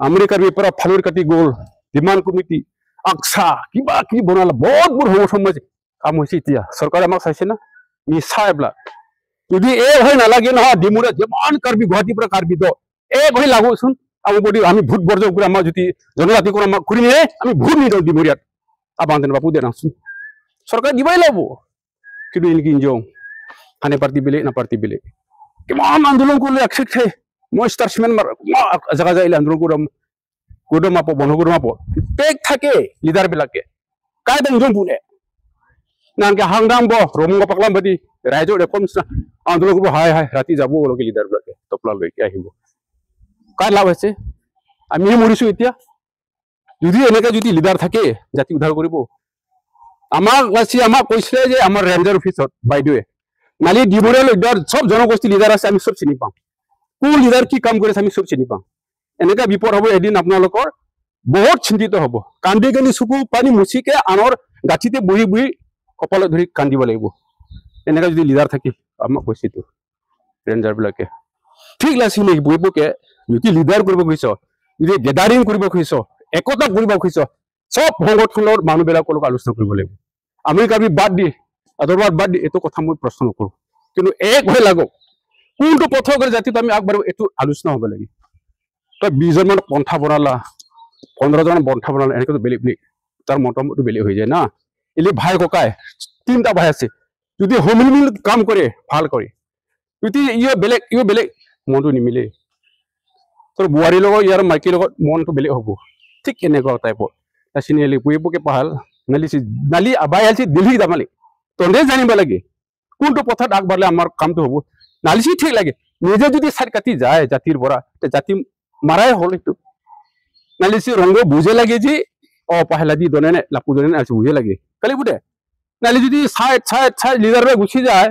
আমেরিকার বিপরা ফালুর কাটি গোল ডিমান্ড কমিটি আকসা কিবা কি বনালা বহুত বড় সমাজ কাম হইছে ইতিয়া সরকার আমাক চাইছে না নিছাইবলা যদি এক হয় নালাগে নহয় ডিমুরে যেমন কারবি গুৱাহাটী পৰা কারবি তো এক হয় লাগোচোন আমি ভোট বর্জন করে আমার যদি জনজাতি করে আমার করি নিয়ে আমি ভোট নিয়ে যাও ডিমুরিয়াত আবান্তেন বাপু দেন সরকার দিবাই লাগব কিন্তু ইনকি ইনজং হানে পার্টি বেলে না পার্টি বেলে কেমন আন্দোলন করলে একসেট খাই মই স্টারসম্যান জায়গা যাইলে আন্দোলন করে মাপ বন্ধ করে মাপ পেক থাকে লিডার বিলাকে কাই দেন বুনে নানকে হাংদাম ব রমঙ্গ পাকলাম বাদি ৰাইজৰ রেকম আন্দোলন করব হাই হাই রাতি যাব ওলকে লিডার বিলাকে টপলা লৈকে আহিব কাই লাভ আছে আমি মরিছো এতিয়া যদি এনেকে যদি লিডার থাকে জাতি উদ্ধার কৰিব আমাক লাসি আমাক কৈছে যে আমাৰ ৰেঞ্জাৰ অফিসত বাইদেৱে নালি ডিমুৰিয়া লিডাৰ সব জনগোষ্ঠী লিডাৰ আছে আমি সব চিনি পাম কোন লিডাৰ কি কাম কৰিছে আমি সব চিনি পাম এনেকা বিপদ হ'ব এদিন আপোনালোকৰ বহুত চিন্তিত হ'ব কান্দি কান্দি চকু পানী মুছিকে আনৰ গাঠিতে বহি বহি কপালত ধৰি কান্দিব লাগিব এনেকা যদি লিডাৰ থাকে আমাক কৈছে তো ৰেঞ্জাৰ বিলাকে ঠিক লাসি নেকি বহিবকে যদি লিডাৰ কৰিব খুজিছ যদি গেদাৰিং কৰিব খুজিছ একতা কৰিব খুজিছ সব সংগঠনৰ মানুহবিলাকৰ লগত আলোচনা কৰিব লাগিব আমেৰিকা বি বাদ দি আদৰবাদ বাদ দি এটো কথা মই প্ৰশ্ন নকৰো কিন্তু এক হৈ লাগক কোনটো পথ কৰি জাতিত আমি আগবাঢ়িব এটো আলোচনা হ'ব লাগে তই 20 জন মান পন্থা বনালা 15 জন পন্থা বনালা এনেকৈ বেলেগ বেলেগ তাৰ মতামতটো বেলেগ হৈ যায় না এলি ভাই ককাই তিনটা ভাই আছে যদি হোমিল মিল কাম কৰে ভাল কৰে যদি ইয়ে বেলেগ মনটো নিমিলে তোৰ বুয়াৰি লগত ইয়াৰ মাইকি লগত মনটো বেলেগ হ'ব ঠিক এনেকুৱা টাইপৰ চিনিয়ালি পুইবকে পাহাল নালি আবাই আলছি দিল্লী দামালি তন্দে জানিব লাগে কোনটো পথত আগবাঢ়লে আমাৰ কামটো হ'ব নালিছি ঠিক লাগে নিজে যদি সাইড কাটি যায় জাতিৰ পৰা জাতি মাৰাই হল একটু নালিছি রঙ বুঝে লাগে যে ও পাহলা দি দনে লাপু দনে আছে বুঝে লাগে কালি বুটে নালি যদি সাইড লিডার রে গুছি যায়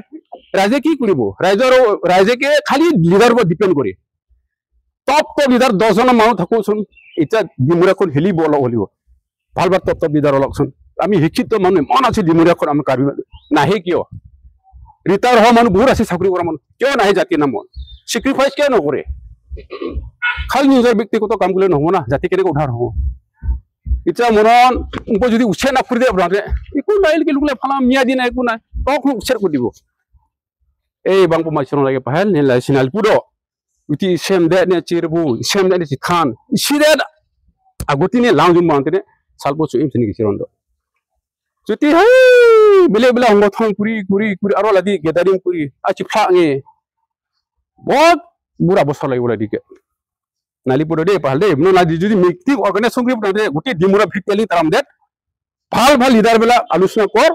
রাজে কি করিব রাইজেকে খালি লিডার উপর ডিপেন্ড করে টপ লিডার 10 জন মানুহ থাকোচোন এটা ডিমুৰিয়াখন হেলিব হলিব ভাল টপ লিডাৰ অলকচোন আমি শিক্ষিত মানুহ মন আছে ডিমুৰিয়াখন আমি কাঢ়ি নাহে কিয় ৰিটায়াৰ হওয়া মানুহ বহুত আছে চাকৰি কৰা মানুহ কিয় নাহে জাতি নামত স্যাক্ৰিফাইস কিয় নকৰে খালি নিজৰ ব্যক্তিগত কাম কৰিলে নহব না জাতি কেনেকৈ উদ্ধাৰ হ'ব এতিয়া মনন যদি উচ্ছেদ নকৰি দিয়ে আপোনালোকে একো নাইল কি লোকলে ফালা মিয়া দি নাই একো নাই তক উচ্ছেদ কৰি দিব এই বাংপো মাইছন লাগে পাহেল নে লাইছিনাল পুদো উতি সেম দে নে চিৰবু সেম দে নে খান ইসিৰে আগতিনে লাউজুম মানতে সালপো চুইম চিনি কিৰন্দ যদি বেলে বেলে সংগঠন কৰি আৰু লাদি গেদাৰিং কৰি আজি ফ্লাঙে बहुत बुरा बसर लगे दिखे नाली पड़े दे पहले दे ना जो मिक्टिक अर्गेनाइजेशन के गोटे डिमुरा भिक्टेली ताराम दे ভাল ভাল লিডার বেলা আলোচনা কর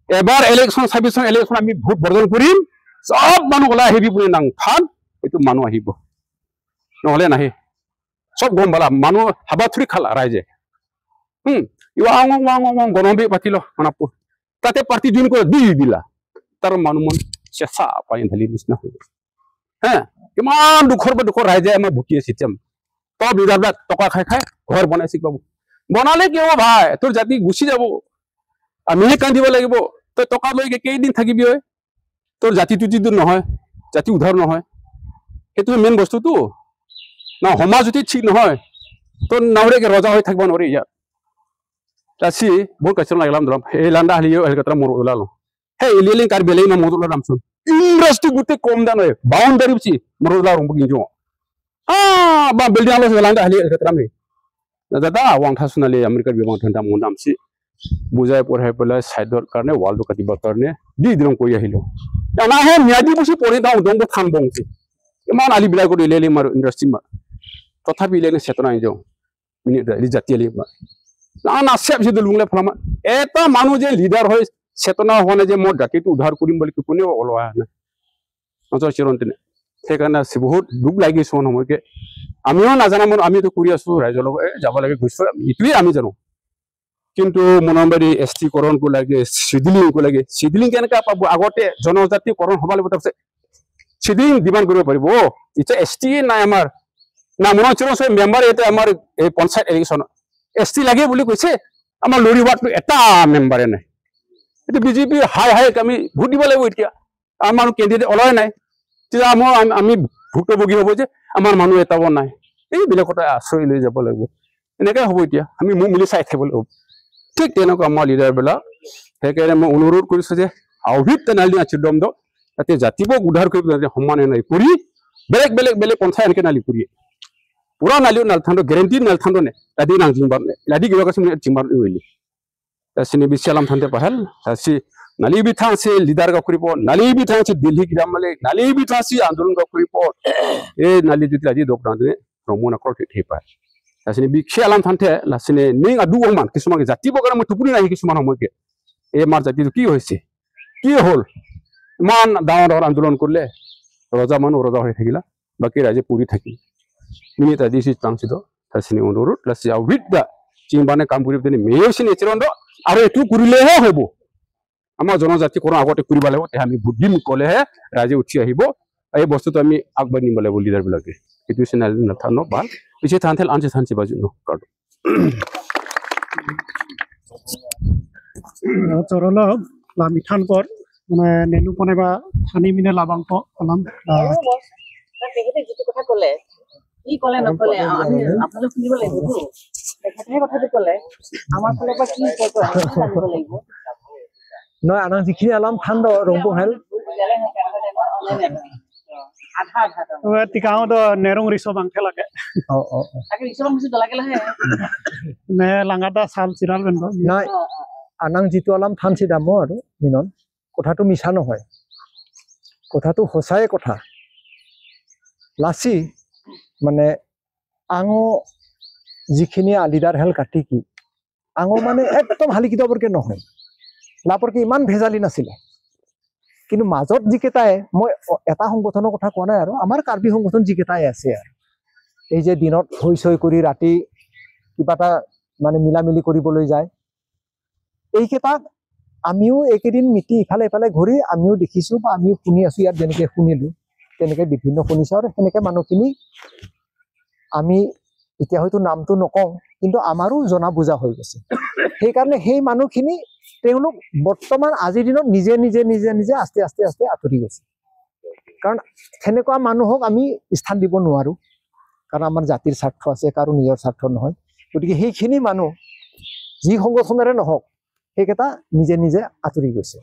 এবার ইলেকশন সার্ভিসন ইলেকশন আমি ভোট বর্জন করিম সব মানুহ ওলাই আহিবি বুলি নাং ফান এইটো মানুহ আহিব নহলে নাহে সব গম পালা মানুহ হাবাথুৰি খালা ৰাইজে ইৱা গণবি পাতিল মনাপুৰ তাতে পাৰ্টি জুইন কৰি দি দিলা তাৰ মানুহ মন চেঁচা পাই ঢালি নিচিনা হৈ গ'ল হে কিমান দুখৰ ৰাইজে আমাৰ ভুকি আছে তব লিডাৰবিলাক টকা খাই খাই ঘৰ বনাইছে বাবু বনালে কি হব ভাই তোৰ জাতি গুচি যাব আমিহে কান্দিব লাগিব তই টকা লৈ কেইদিন থাকিবি ঐ তোৰ জাতিটো যদি নহয় জাতি উদ্ধাৰ নহয় সেইটো মেইন বস্তুটো না সমাজ যদি ঠিক নহয় তোৰ নাওৰেকে ৰজা হৈ থাকিব নোৱাৰি ইয়াত তাছি বহুত কষ্ট লাগিলাম ধৰম এই লাণ্ডা হালিও হেলিকপ্টাৰ মোৰ ওলালো সেই এলিয়েলিং তাৰ বেলেগ না মোৰ ওলামচোন ইণ্ডাষ্ট্ৰি গোটেই কম দাম হয় বাউণ্ডাৰী উচি মোৰ ওলা ৰম্ব কিঞ্জো বা বিল্ডিং আলো লাণ্ডা হালি হেলিকপ্টাৰ আমি দাদা ওয়াং থাসুনালি আমেরিকার বিমান ঠান্ডা মন্দামসি বুঝাই পড়াই পেলাই সাইডর কারণে ওয়ালটো কাটিব কারণে দি দিলং কই আহিলো না হে মিয়াদি বসি পড়ে দাও দংব থান বংসি ইমান আলি বিলাই কৰি লেলি মার ইন্ডাস্ট্রি মার তথাপি লেনে চেতনা যাও মিনিট জাতি আলি মার না না সেব যদি লুংলে ফলামা এটা মানুহ যে লিডার হয় চেতনা হনে যে মই জাতিটো উদ্ধার কৰিম বুলি কোনেও ওলোৱা না নজৰ চিৰন্তিনে সেইকাৰণে বহুত দুখ লাগি সোন সময়কে আমিও নাজানা মন আমি তো কৰি আছো ৰাইজৰ লগত যাব লাগে গৈছো ইটোৱে আমি জানো কিন্তু মনবাৰী এসটি কৰণ কো লাগে সিডিলিং কো লাগে সিডিলিং কেনেকা পাব আগতে জনজাতি কৰণ হ'ব লাগিব তাৰপিছত সিডিলিং ডিমান্ড কৰিব পাৰিব ইটা এসটি নাই আমাৰ না মনচৰণ মেম্বাৰ এটা আমাৰ এই পঞ্চায়ত ইলেকশন এসটি লাগে বুলি কৈছে আমাৰ লৰি ৱাৰ্ডটো এটা মেম্বাৰে নাই এটা বিজেপি হাই আমি ভোট দিব লাগিব এতিয়া আমাৰ কেণ্ডিডেট ওলাই নাই তেতিয়া আমি ভুক্তভোগী হ'ব যে আমাৰ মানুহ এটাও নাই এইবিলাক কথা আশ্ৰয় লৈ যাব লাগিব এনেকৈ হ'ব এতিয়া আমি মুখ মিলি চাই থাকিব লাগিব ঠিক তেনেকুৱা আমাৰ লিডাৰবিলাক সেইকাৰণে মই অনুৰোধ কৰিছোঁ যে আউভিত তেনালি আছিদম দ তাতে জাতিবোৰক উদ্ধাৰ কৰিবলৈ সমানে নাই কৰি বেলেগ পঞ্চায়ত এনেকৈ নালি কৰি পুৰা নালিও নালথান্দো গেৰেণ্টি নালথান্দো নে লাদি নাং জিংবাৰ লাদি কিবা কৈছে জিংবাৰ উইলি তাচিনি বিশালাম থানতে পাহেল তাচি নালি বিথাংছে লিডাৰ কা কৰিব নালি বিথাংছে দিল্লী গ্ৰাম মালে নালি বিথাংছে আন্দোলন কা কৰিব এই নালি যদি আজি দকৰানে ৰমনা কৰ ঠিক পায় তাচিনি বিশালাম থানতে লাচিনে নিং আদু ওমান কিছুমান জাতি বগৰা মই টুপুনি নাই কিছুমান সময়কে এই মাৰ জাতিটো কি হৈছে কি হ'ল ইমান ডাঙৰ আন্দোলন কৰিলে ৰজা মানুহ ৰজা হৈ থাকিলা বাকি ৰাইজে পুৰি থাকিল মিনিট আজি চিতাংছিত তাচিনি অনুৰোধ লাচি আউভিদা চিংবানে কাম কৰি তেনে মেয়সিনে চিৰন্দ আৰু এটু কৰিলেহে হ'ব আমাৰ জনজাতি কৰণ আগতে কৰিব লাগিব তে আমি বুদ্ধি কলেহে ৰাইজে উঠি আহিব এই বস্তুটো আমি আগবাঢ়ি নিব লাগিব লিডাৰ বিলাকে এইটো চেনেল নাথান ভাল পিছে থানথেল আনছে থানছে বাজু ন কাৰ্ড চৰল লামিথান পর মানে নেনু পনেবা থানি মিনে লাবাংক আলাম তেখেতে যিটো কথা ক'লে কি ক'লে নক'লে আমি আপোনালোক শুনিব লাগিব তেখেতে কথাটো ক'লে আমাৰ ফালৰ পৰা কি কয় জানিব লাগিব নহয় আনা যিখিনি আলাম ঠান্ড ৰংবো হেল টিকাও তো নেরং রিসব আংখে লাগে তাকে রিসব আংখে দলাকে লাগে নে লাঙ্গাটা সাল চিরাল বেনব নাই আনাং যিটো আলাম থানছি দাম আৰু মিনন কথাটো মিছা নহয় কথাটো সঁচাই কথা লাচি মানে আঙো যিখিনি আলিদাৰ হেল কাটি কি আঙো মানে একদম হালি কিতাপৰকে নহয় লাপৰকে ইমান ভেজালি নাছিলে কিন্তু মাজত যিকেইটাই মই এটা সংগঠনৰ কথা কোৱা নাই আৰু আমাৰ কাৰ্বি সংগঠন যিকেইটাই আছে আৰু এই যে দিনত হৈ কৰি ৰাতি কিবা এটা মানে মিলামিলি কৰিবলৈ যায় এইকেইটাক আমিও এইকেইদিন মিতি ইফালে ইফালে ঘূৰি আমিও দেখিছোঁ বা আমিও শুনি আছোঁ ইয়াত যেনেকৈ শুনিলোঁ তেনেকৈ বিভিন্ন শুনিছোঁ আৰু সেনেকৈ মানুহখিনি আমি এতিয়া হয়তো নামটো নকওঁ কিন্তু আমাৰো জনা বুজা হৈ গৈছে সেইকাৰণে সেই মানুহখিনি তেওঁলোক বৰ্তমান আজিৰ দিনত নিজে নিজে নিজে নিজে আস্তে আস্তে আস্তে আঁতৰি গৈছে কাৰণ সেনেকুৱা মানুহক আমি স্থান দিব নোৱাৰোঁ কাৰণ আমাৰ জাতিৰ স্বাৰ্থ আছে কাৰো নিজৰ স্বাৰ্থ নহয় গতিকে সেইখিনি মানুহ যি সংগঠনেৰে নহওক সেইকেইটা নিজে নিজে আঁতৰি গৈছে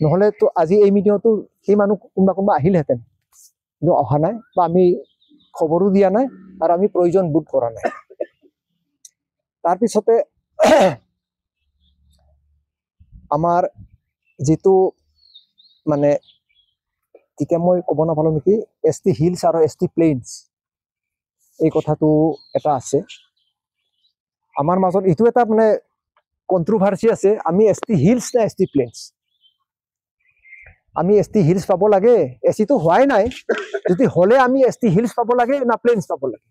নহ'লেতো আজি এই মিটিঙতো সেই মানুহ কোনোবা আহিলহেঁতেন কিন্তু অহা নাই বা আমি খবৰো দিয়া নাই আৰু আমি প্ৰয়োজন বোধ কৰা নাই তাৰপিছতে আমাৰ যিটো মানে তেতিয়া মই ক'ব নাপালোঁ নেকি ST হিলছ আৰু ST প্লেইনছ এই কথাটো এটা আছে আমাৰ মাজত এইটো এটা মানে কন্ট্ৰোভাৰ্সি আছে আমি ST হিলছ নে ST প্লেইনছ আমি ST হিলছ পাব লাগে এচিটো হোৱাই নাই যদি হলে আমি ST হিলছ পাব লাগে না প্লেইনছ পাব লাগে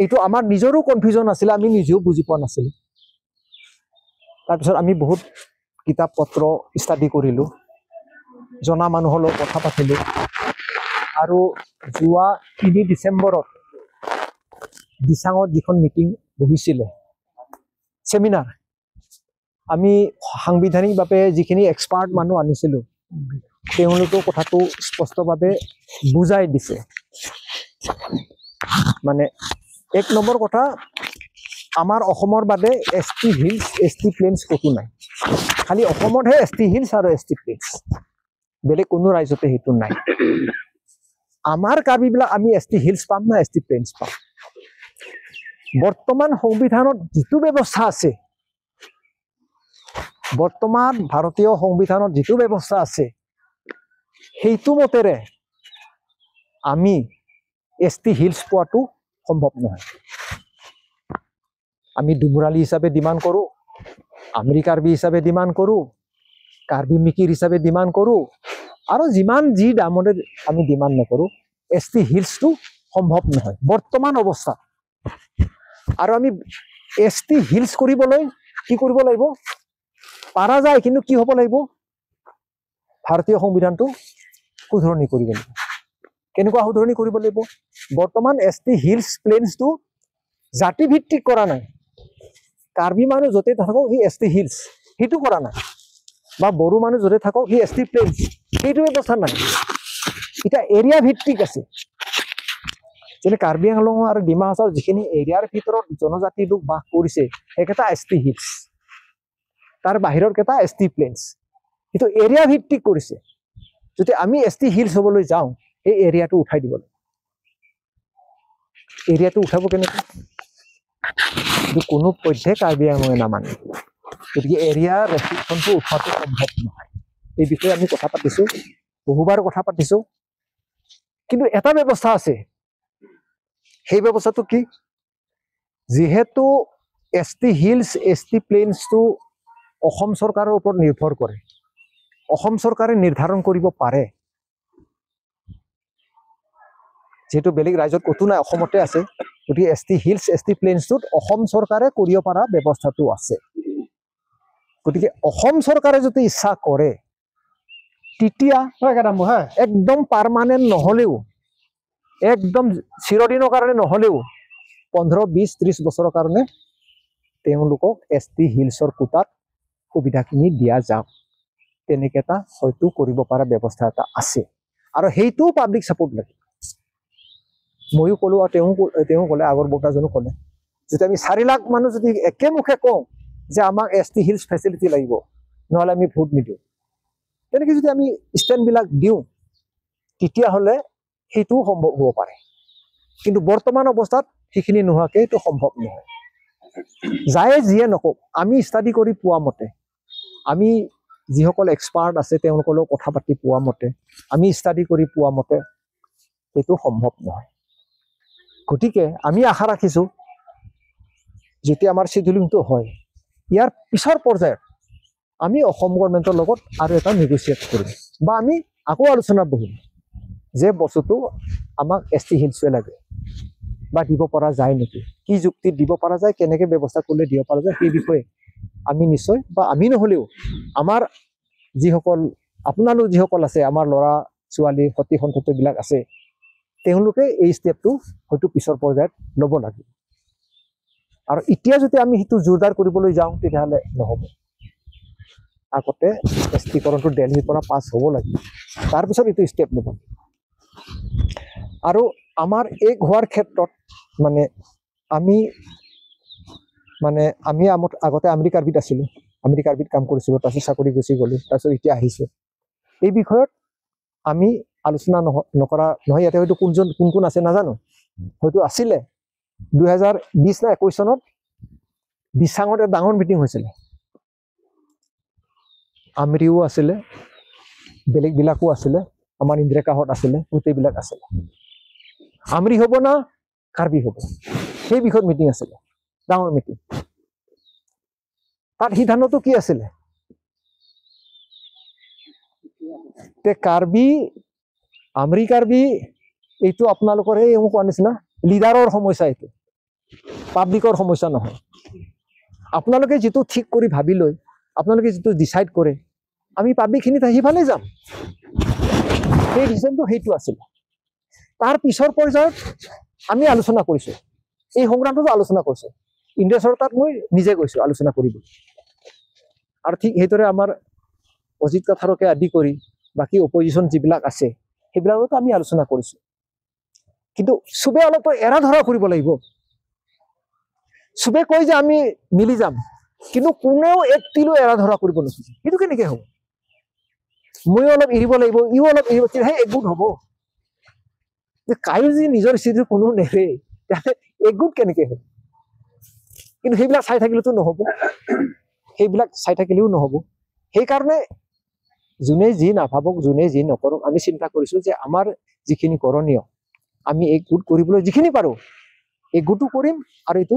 এইটো আমাৰ নিজৰো কনফিউজন আছিল আমি নিজেও বুজি পোৱা নাছিল তাৰপিছত আমি বহুত কিতাপ পত্ৰ ষ্টাডি কৰিলোঁ জনা মানুহৰ লগত কথা পাতিলোঁ আৰু যোৱা 3 ডিচেম্বৰত দিচাঙত যিখন মিটিং বহিছিলে সেমিনাৰ আমি সাংবিধানিকভাৱে যিখিনি এক্সপাৰ্ট মানুহ আনিছিলোঁ তেওঁলোকে কথাটো স্পষ্টভাৱে বুজাই দিছে মানে এক নম্বৰ কথা আমাৰ অসমৰ বাদে ST হিলছ ST প্লেইনছ কতো নাই খালি অসমতহে ST হিলছ আৰু ST প্লেইনছ বেলেগ কোনো ৰাজ্যতে সেইটো নাই আমাৰ কাৰ্বিবিলাক আমি ST হিলছ পাম না ST প্লেইনছ পাম বৰ্তমান সংবিধানত যিটো ব্যৱস্থা আছে বৰ্তমান ভাৰতীয় সংবিধানত যিটো ব্যৱস্থা আছে সেইটো মতেৰে আমি ST হিলছ পোৱাটো সম্ভৱ নহয় আমি ডুমৰালী হিচাপে ডিমাণ্ড কৰোঁ আমেৰি কাৰ্বি হিচাপে ডিমাণ্ড কৰোঁ কাৰ্বি মিকিৰ হিচাপে ডিমাণ্ড কৰোঁ আৰু যিমান যি দামৰে আমি ডিমাণ্ড নকৰোঁ ST হিলছটো সম্ভৱ নহয় বৰ্তমান অৱস্থা আৰু আমি ST হিলছ কৰিবলৈ কি কৰিব লাগিব পাৰা যায় কিন্তু কি হ'ব লাগিব ভাৰতীয় সংবিধানটো শুধৰণি কৰিব লাগিব কেনেকুৱা শুধৰণি কৰিব লাগিব বৰ্তমান ST হিলছ প্লেইনছটো জাতি ভিত্তিক কৰা নাই কাৰ্বি মানুহ য'তে থাকক সি ST হিলছ সেইটো কৰা নাই বা বড়ো মানুহ য'তে থাকক সি ST প্লেইনছ সেইটো ব্যৱস্থা নাই এটা এৰিয়া ভিত্তিক আছে যেনে কাৰ্বি আংলং আৰু ডিমা হাছাওৰ যিখিনি এৰিয়াৰ ভিতৰত জনজাতি লোক বাস কৰিছে সেইকেইটা ST হিলছ তাৰ বাহিৰৰ কেইটা ST প্লেইনছ সেইটো এৰিয়া ভিত্তিক কৰিছে যদি আমি ST হিলছ হ'বলৈ যাওঁ এই এৰিয়াটো উঠাই দিব লাগিব এৰিয়াটো উঠাব কেনেকৈ কোনো পধ্যে কাৰ্বি আংলঙে নামানে গতিকে এৰিয়া ৰেষ্ট্ৰিকশ্যনটো উঠোৱাটো সম্ভৱ নহয় এই বিষয়ে আমি কথা পাতিছোঁ বহুবাৰ কথা পাতিছোঁ কিন্তু এটা ব্যৱস্থা আছে সেই ব্যৱস্থাটো কি যিহেতু ST হিলছ ST প্লেইনছটো অসম চৰকাৰৰ ওপৰত নিৰ্ভৰ কৰে অসম চৰকাৰে নিৰ্ধাৰণ কৰিব পাৰে যেহেতু বেলেগ ৰাজ্যত কতো নাই অসমতে আছে গতিকে ST হিলছ ST প্লেইনছটোত অসম চৰকাৰে কৰিব পৰা ব্যৱস্থাটো আছে গতিকে অসম চৰকাৰে যদি ইচ্ছা কৰে তেতিয়া একদম পাৰ্মানেণ্ট নহ'লেও একদম চিৰদিনৰ কাৰণে নহ'লেও 15-20-30 বছৰৰ কাৰণে তেওঁলোকক ST হিলছৰ কোটাত সুবিধাখিনি দিয়া যাওক তেনেকৈ এটা হয়তো কৰিব পৰা ব্যৱস্থা এটা আছে আৰু সেইটো পাব্লিক ছাপোৰ্ট লাগে ময়ো ক'লোঁ আৰু তেওঁ ক'লে আগৰ বক্তাজনো ক'লে যদি আমি 4 লাখ মানুহ যদি একেমুখে কওঁ যে আমাক ST হিলছ ফেচিলিটি লাগিব নহ'লে আমি ভোট নিদিওঁ তেনেকৈ যদি আমি ষ্টেণ্ডবিলাক দিওঁ তেতিয়াহ'লে সেইটোও সম্ভৱ হ'ব পাৰে কিন্তু বৰ্তমান অৱস্থাত সেইখিনি নোহোৱাকৈ এইটো সম্ভৱ নহয় যায় যিয়ে নকওক আমি ষ্টাডি কৰি পোৱা মতে আমি যিসকল এক্সপাৰ্ট আছে তেওঁলোকৰ লগত কথা পাতি পোৱা মতে আমি ষ্টাডি কৰি পোৱা মতে সেইটো সম্ভৱ নহয় গতিকে আমি আশা ৰাখিছোঁ যেতিয়া আমাৰ চিডিউলিংটো হয় ইয়াৰ পিছৰ পৰ্যায়ত আমি অসম গভৰ্ণমেণ্টৰ লগত আৰু এটা নেগচিয়েট কৰিম বা আমি আকৌ আলোচনা বহিম যে বস্তুটো আমাক ST হিলছৱে লাগে বা দিব পৰা যায় নেকি কি যুক্তিত দিব পৰা যায় কেনেকৈ ব্যৱস্থা কৰিলে দিব পৰা যায় সেই বিষয়ে আমি নিশ্চয় বা আমি নহ'লেও আমাৰ যিসকল আপোনালোক যিসকল আছে আমাৰ ল'ৰা ছোৱালী সতি সন্ততিবিলাক আছে তেওঁলোকে এই ষ্টেপটো হয়তো পিছৰ পৰ্যায়ত ল'ব লাগিব আৰু এতিয়া যদি আমি সেইটো জোৰদাৰ কৰিবলৈ যাওঁ তেতিয়াহ'লে নহ'ব আগতে STকৰণটো দিল্লীৰ পৰা পাছ হ'ব লাগিব তাৰপিছত এইটো ষ্টেপ ল'ব আৰু আমাৰ এই হোৱাৰ ক্ষেত্ৰত আমি আগতে আমেৰি কাৰ্বিত আছিলোঁ আমেৰি কাৰ্বিত কাম কৰিছিলোঁ তাৰপিছত চাকৰি গুচি গ'লোঁ তাৰপিছত এতিয়া আহিছোঁ এই বিষয়ত আমি আলোচনা নকৰা নহয় ইয়াতে হয়তো কোন কোন আছে নাজানো হয়তো আছিলে 2020 না 21 চনত দিচাঙত এটা ডাঙৰ মিটিং হৈছিলে আমেৰিও আছিলে বেলেগবিলাকো আছিলে আমাৰ ইন্দ্ৰেকাহত আছিলে গোটেইবিলাক আছিলে আমৰি হ'ব না কাৰ্বি হ'ব সেই বিষয়ত মিটিং আছিলে ডাঙৰ মিটিং তাত সিদ্ধান্তটো কি আছিলে তে কাৰ্বি আমৰি কাৰ্বি এইটো আপোনালোকৰ এই মোক কোৱা নিচিনা লিডাৰৰ সমস্যা এইটো পাব্লিকৰ সমস্যা নহয় আপোনালোকে যেটো ঠিক কৰি ভাবি লৈ আপোনালোকে যেটো ডিসাইড কৰে আমি পাব্লিকখিনিত সিফালে যাম সেই ডিসিশনটো সেইটো আছিল তাৰ পিছৰ পৰ্যায়ত আমি আলোচনা কৰিছো এই সংগ্ৰামটো আলোচনা কৰিছো ইন্ডিয়া চৰকাৰত মই নিজে গৈছো আলোচনা কৰিব আৰু ঠিক সেইদৰে আমাৰ অজিত কথাৰকে আদি কৰি বাকি অপজিশন যিবিলাক আছে সেইবিলাকতো আমি আলোচনা কৰিছো কিন্তু সবে অলপ এৰা ধৰা কৰিব লাগিব সবে কয় যে আমি মিলি যাম কিন্তু কোনেও এক তিলো এৰা ধৰা কৰিব নোখোজে সেইটো কেনেকৈ হ'ব মই অলপ এৰিব লাগিব ইও অলপ এৰিব হে একগোট হ'ব যে কায়ো যদি নিজৰ স্থিতি কোনো নেৰে তাতে একগোট কেনেকৈ হ'ব কিন্তু সেইবিলাক চাই থাকিলেতো নহ'ব সেইবিলাক চাই থাকিলেও নহ'ব সেইকাৰণে যোনে যি নাভাবক যোনে যি নকৰক আমি চিন্তা কৰিছো যে আমাৰ যিখিনি কৰণীয় আমি একগোট কৰিবলৈ যিখিনি পাৰো একগোটো কৰিম আৰু এইটো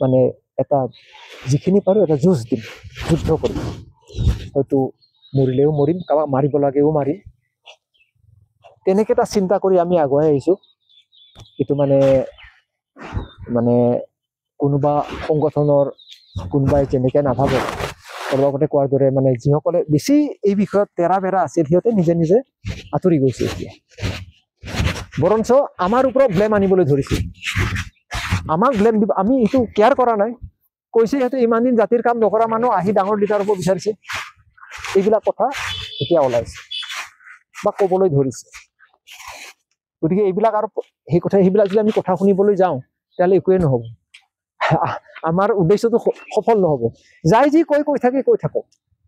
মানে এটা যিখিনি পাৰো এটা যুঁজ দিম যুদ্ধ কৰিম হয়তো মৰিলেও মৰিম কাৰোবাক মাৰিব লাগেও মাৰিম তেনেকৈ এটা চিন্তা কৰি আমি আগুৱাই আহিছো এইটো মানে কোনোবা সংগঠনৰ কোনোবাই যেনেকৈ নাভাবক অলপতে কোৱাৰ দৰে মানে যিসকলে বেছি এই বিষয়ত তেৰা বেৰা আছিল সিহঁতে নিজে নিজে আঁতৰি গৈছে এতিয়া বৰঞ্চ আমাৰ ওপৰত ব্লেম আনিবলৈ ধৰিছে আমাক ব্লেম দিব আমি এইটো কেয়াৰ কৰা নাই কৈছে সিহঁতে ইমান দিন জাতিৰ কাম নকৰা মানুহ আহি ডাঙৰ লিডাৰ হ'ব বিচাৰিছে এইবিলাক কথা এতিয়া ওলাইছে বা ক'বলৈ ধৰিছে গতিকে এইবিলাক আৰু সেই কথা সেইবিলাক যদি আমি কথা শুনিবলৈ যাওঁ তেতিয়াহ'লে একোৱে নহ'ব আমাৰ উদ্দেশ্যটো সফল নহ'ব যাই যি কৈ থাকক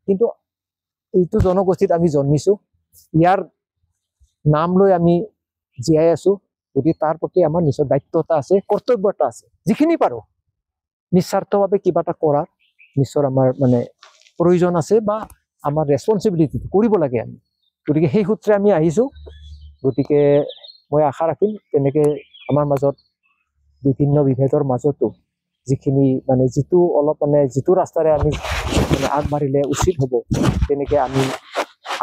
কিন্তু এইটো জনগোষ্ঠীত আমি জন্মিছো ইয়াৰ নাম লৈ আমি জীয়াই আছো গতিকে তাৰ প্ৰতি আমাৰ নিজৰ দায়িত্ব এটা আছে কৰ্তব্য এটা আছে যিখিনি পাৰো নিস্বাৰ্থভাৱে কিবা এটা কৰাৰ নিশ্চয় আমাৰ মানে প্ৰয়োজন আছে বা আমাৰ ৰেছপনচিবিলিটি কৰিব লাগে আমি গতিকে সেই সূত্ৰে আমি আহিছো গতিকে মই আশা ৰাখিম তেনেকৈ আমাৰ মাজত বিভিন্ন বিভেদৰ মাজতো যিখিনি মানে যিটো অলপ মানে যিটো ৰাস্তাৰে আমি মানে আগবাঢ়িলে উচিত হ'ব তেনেকৈ আমি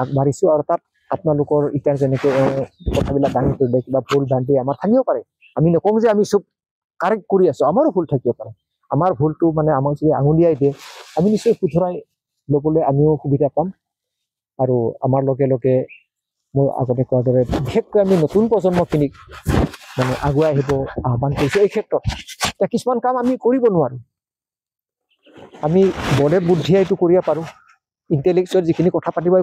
আগবাঢ়িছো আৰু তাত আপোনালোকৰ এতিয়া যেনেকৈ কথাবিলাক দাঙি ধৰিলে কিবা ভুল ভ্ৰান্তি আমাৰ থাকিব পাৰে আমি নকওঁ যে আমি চব কাৰেক্ট কৰি আছো আমাৰো ভুল থাকিব পাৰে আমাৰ ভুলটো মানে আমাক যদি আঙুলিয়াই দিয়ে আমি নিশ্চয় শুধৰাই ল'বলৈ আমিও সুবিধা পাম আৰু আমাৰ লগে লগে মই আগতে কোৱাৰ দৰে বিশেষকৈ আমি নতুন প্ৰজন্মখিনিক মানে আগুৱাই আহিব আহ্বান কৰিছো এই ক্ষেত্ৰত এতিয়া কিছুমান কাম আমি কৰিব নোৱাৰো আমি বলে বুদ্ধিয়ে এইটো কৰিব পাৰোঁ ইণ্টেলেক্সুৱেল যিখিনি কথা পাতিব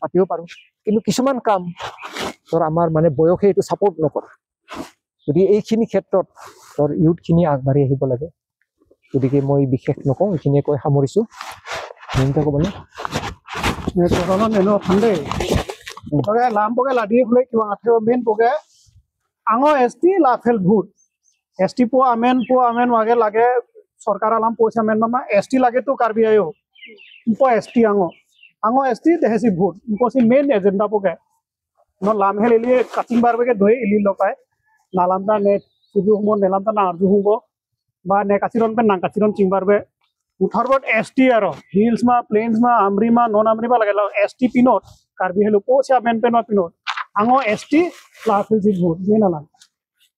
পাতিব পাৰোঁ কিন্তু কিছুমান কাম ধৰ আমাৰ মানে বয়সে এইটো ছাপৰ্ট নকৰে গতিকে এইখিনি ক্ষেত্ৰত ধৰ ইউথখিনি আগবাঢ়ি আহিব লাগে গতিকে মই বিশেষ নকওঁ এইখিনিয়ে কৈ সামৰিছোঁ মেইনটা ক'বনে lam poke ladi hule kiwa athero main poke ango ST la fel bhut ST po amen wage lage sarkar alam poise amen mama ST lage to karbi ayo po ST ango ST dehesi bhut posi main agenda poke no lam hel eli cutting bar bege doi eli lokai nalamda ne suju humo nelamda na arju hubo ba ne kachiron pe nang kachiron chingbar be utharbot ST aro hills ma plains ma amri ma non amri ma lage ST pinot karbi helo poche amen pe no pinot ango ST la fel ji bhut mena la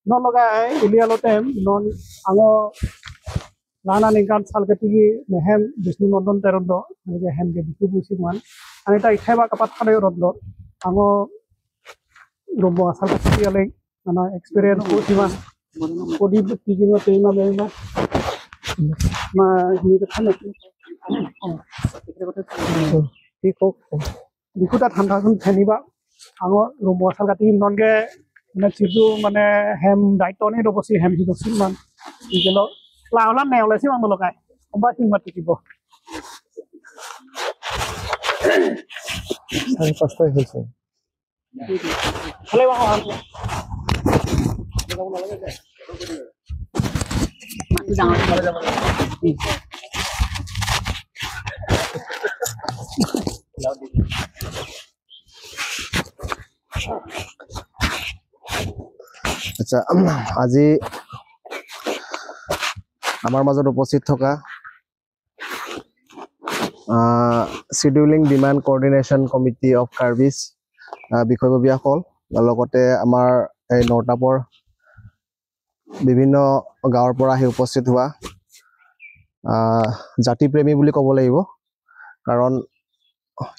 no loga elialo tem non ango nana ningkan sal ke tigi mehem Vishnu Nandon terondo ge hem ge biku busi man ani ta itheba kapat khale rodlo ango robo asal ke tigi ale nana experience ko siman kodi tigi no tema mena ma ni ke khane Bikuta thanda sun theniba ango robo asal kati non ge মানে চিজু মানে হেম দায়িত্ব নেই ৰবছি হেম হিদছিল মান ইগেলো লাওলা নেওলাইছি মান লগাই অবা সিংবা টিকিব আমি কষ্ট হৈছে হলে বাহ ডাঙৰ আচ্ছা আজি আমাৰ মাজত উপস্থিত থকা scheduling demand coordination committee of কাৰ্বিজ বিষয়ববীয়াসকল লগতে আমাৰ এই নৰ্তাপৰ বিভিন্ন গাঁৱৰ পৰা আহি উপস্থিত হোৱা জাতিপ্ৰেমী বুলি ক'ব লাগিব কাৰণ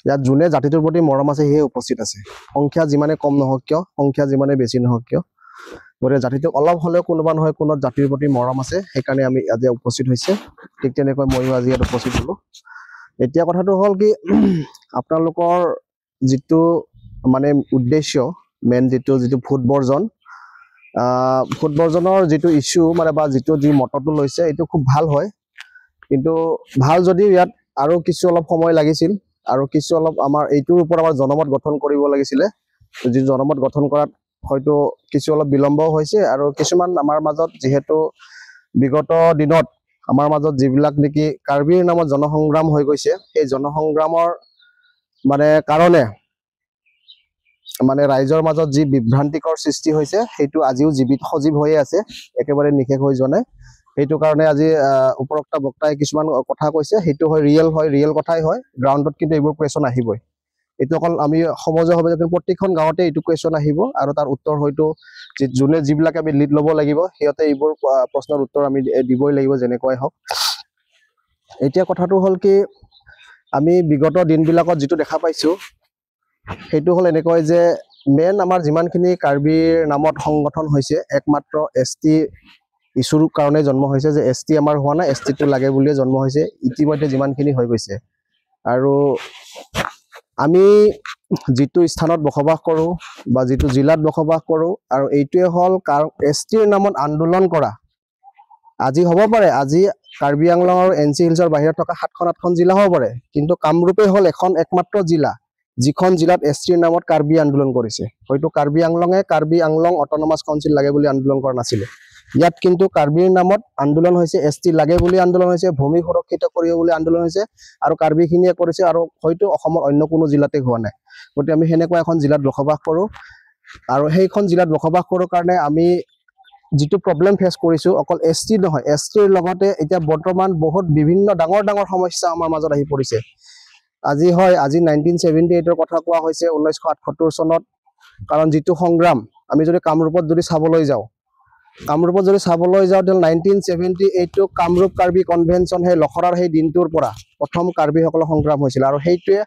ইয়াত যোনে জাতিটোৰ প্ৰতি মৰম আছে সেয়ে উপস্থিত আছে সংখ্যা যিমানে কম নহওক কিয় সংখ্যা যিমানে বেছি নহওক কিয় গতিকে জাতিটোক অলপ হ'লেও কোনোবা নহয় কোনো জাতিৰ প্ৰতি মৰম আছে সেইকাৰণে আমি আজি উপস্থিত হৈছে ঠিক তেনেকৈ ময়ো আজি ইয়াত উপস্থিত হ'লো এতিয়া কথাটো হ'ল কি আপোনালোকৰ যিটো মানে উদ্দেশ্য মেইন যিটো ভোট বৰ্জনৰ যিটো ইস্যু মানে বা যিটো যি মতটো লৈছে এইটো খুব ভাল হয় কিন্তু ভাল যদিও ইয়াত আৰু কিছু অলপ সময় লাগিছিল আৰু কিছু অলপ আমাৰ এইটোৰ ওপৰত আমাৰ জনমত গঠন কৰিব লাগিছিলে যি জনমত গঠন কৰাত হয়তো কিছু অলপ বিলম্ব হৈছে আৰু কিছুমান আমাৰ মাজত যিহেতু বিগত দিনত আমাৰ মাজত যিবিলাক নেকি কাৰ্বিৰ নামত জনসংগ্ৰাম হৈ গৈছে সেই জনসংগ্ৰামৰ মানে কাৰণে মানে ৰাইজৰ মাজত যি বিভ্ৰান্তিকৰ সৃষ্টি হৈছে সেইটো আজিও সজীৱ হৈয়ে আছে একেবাৰে নিশেষ হৈ যোৱা নাই সেইটো কাৰণে আজি উপৰোক্ত বক্তাই কিছুমান কথা কৈছে সেইটো হয় ৰিয়েল কথাই হয় গ্ৰাউণ্ডত কিন্তু এইবোৰ কুৱেশ্যন আহিবই এইটো অকল আমি সমাজভাৱে যে প্ৰত্যেকখন গাঁৱতে এইটো কুৱেশ্যন আহিব আৰু তাৰ উত্তৰ হয়তো যোনে যিবিলাকে আমি লিড ল'ব লাগিব সিহঁতে এইবোৰ প্ৰশ্নৰ উত্তৰ আমি দিবই লাগিব যেনেকুৱাই হওক এতিয়া কথাটো হ'ল কি আমি বিগত দিনবিলাকত যিটো দেখা পাইছো সেইটো হ'ল এনেকৈ যে মেইন আমাৰ যিমানখিনি কাৰ্বিৰ নামত সংগঠন হৈছে একমাত্ৰ ST ইছ্যুৰ কাৰণে জন্ম হৈছে যে ST আমাৰ হোৱা নাই STটো লাগে বুলিয়ে জন্ম হৈছে ইতিমধ্যে যিমানখিনি হৈ গৈছে আৰু আমি যিটো স্থানত বসবাস কৰোঁ বা যিটো জিলাত বসবাস কৰোঁ আৰু এইটোৱে হ'ল STৰ নামত আন্দোলন কৰা আজি হ'ব পাৰে আজি কাৰ্বি আংলং আৰু NC হিলছৰ বাহিৰত থকা 7-8খন জিলা হ'ব পাৰে কিন্তু কামৰূপে হ'ল এখন একমাত্ৰ জিলা যিখন জিলাত STৰ নামত কাৰ্বি আন্দোলন কৰিছে হয়তো কাৰ্বি আংলং অট'নমাছ কাউন্সিল লাগে বুলি আন্দোলন কৰা নাছিলে ইয়াত কিন্তু কাৰ্বিৰ নামত আন্দোলন হৈছে ST লাগে বুলি আন্দোলন হৈছে ভূমি সুৰক্ষিত কৰিব বুলি আন্দোলন হৈছে আৰু কাৰ্বিখিনিয়ে কৰিছে আৰু হয়তো অসমৰ অন্য কোনো জিলাতে হোৱা নাই গতিকে আমি সেনেকুৱা এখন জিলাত বসবাস কৰোঁ আৰু সেইখন জিলাত বসবাস কৰোঁ কাৰণে আমি যিটো প্ৰব্লেম ফেচ কৰিছোঁ অকল ST নহয় STৰ লগতে এতিয়া বৰ্তমান বহুত বিভিন্ন ডাঙৰ সমস্যা আমাৰ মাজত আহি পৰিছে আজি 1978ৰ কথা কোৱা হৈছে 1978 চনত কাৰণ যিটো সংগ্ৰাম আমি যদি কামৰূপত যদি চাবলৈ যাওঁ তেল 1978 কামৰূপ কাৰ্বি কনভেনশ্যন সেই লখৰাৰ সেই দিনটোৰ পৰা প্ৰথম কাৰ্বিসকলৰ সংগ্ৰাম হৈছিল আৰু সেইটোৱে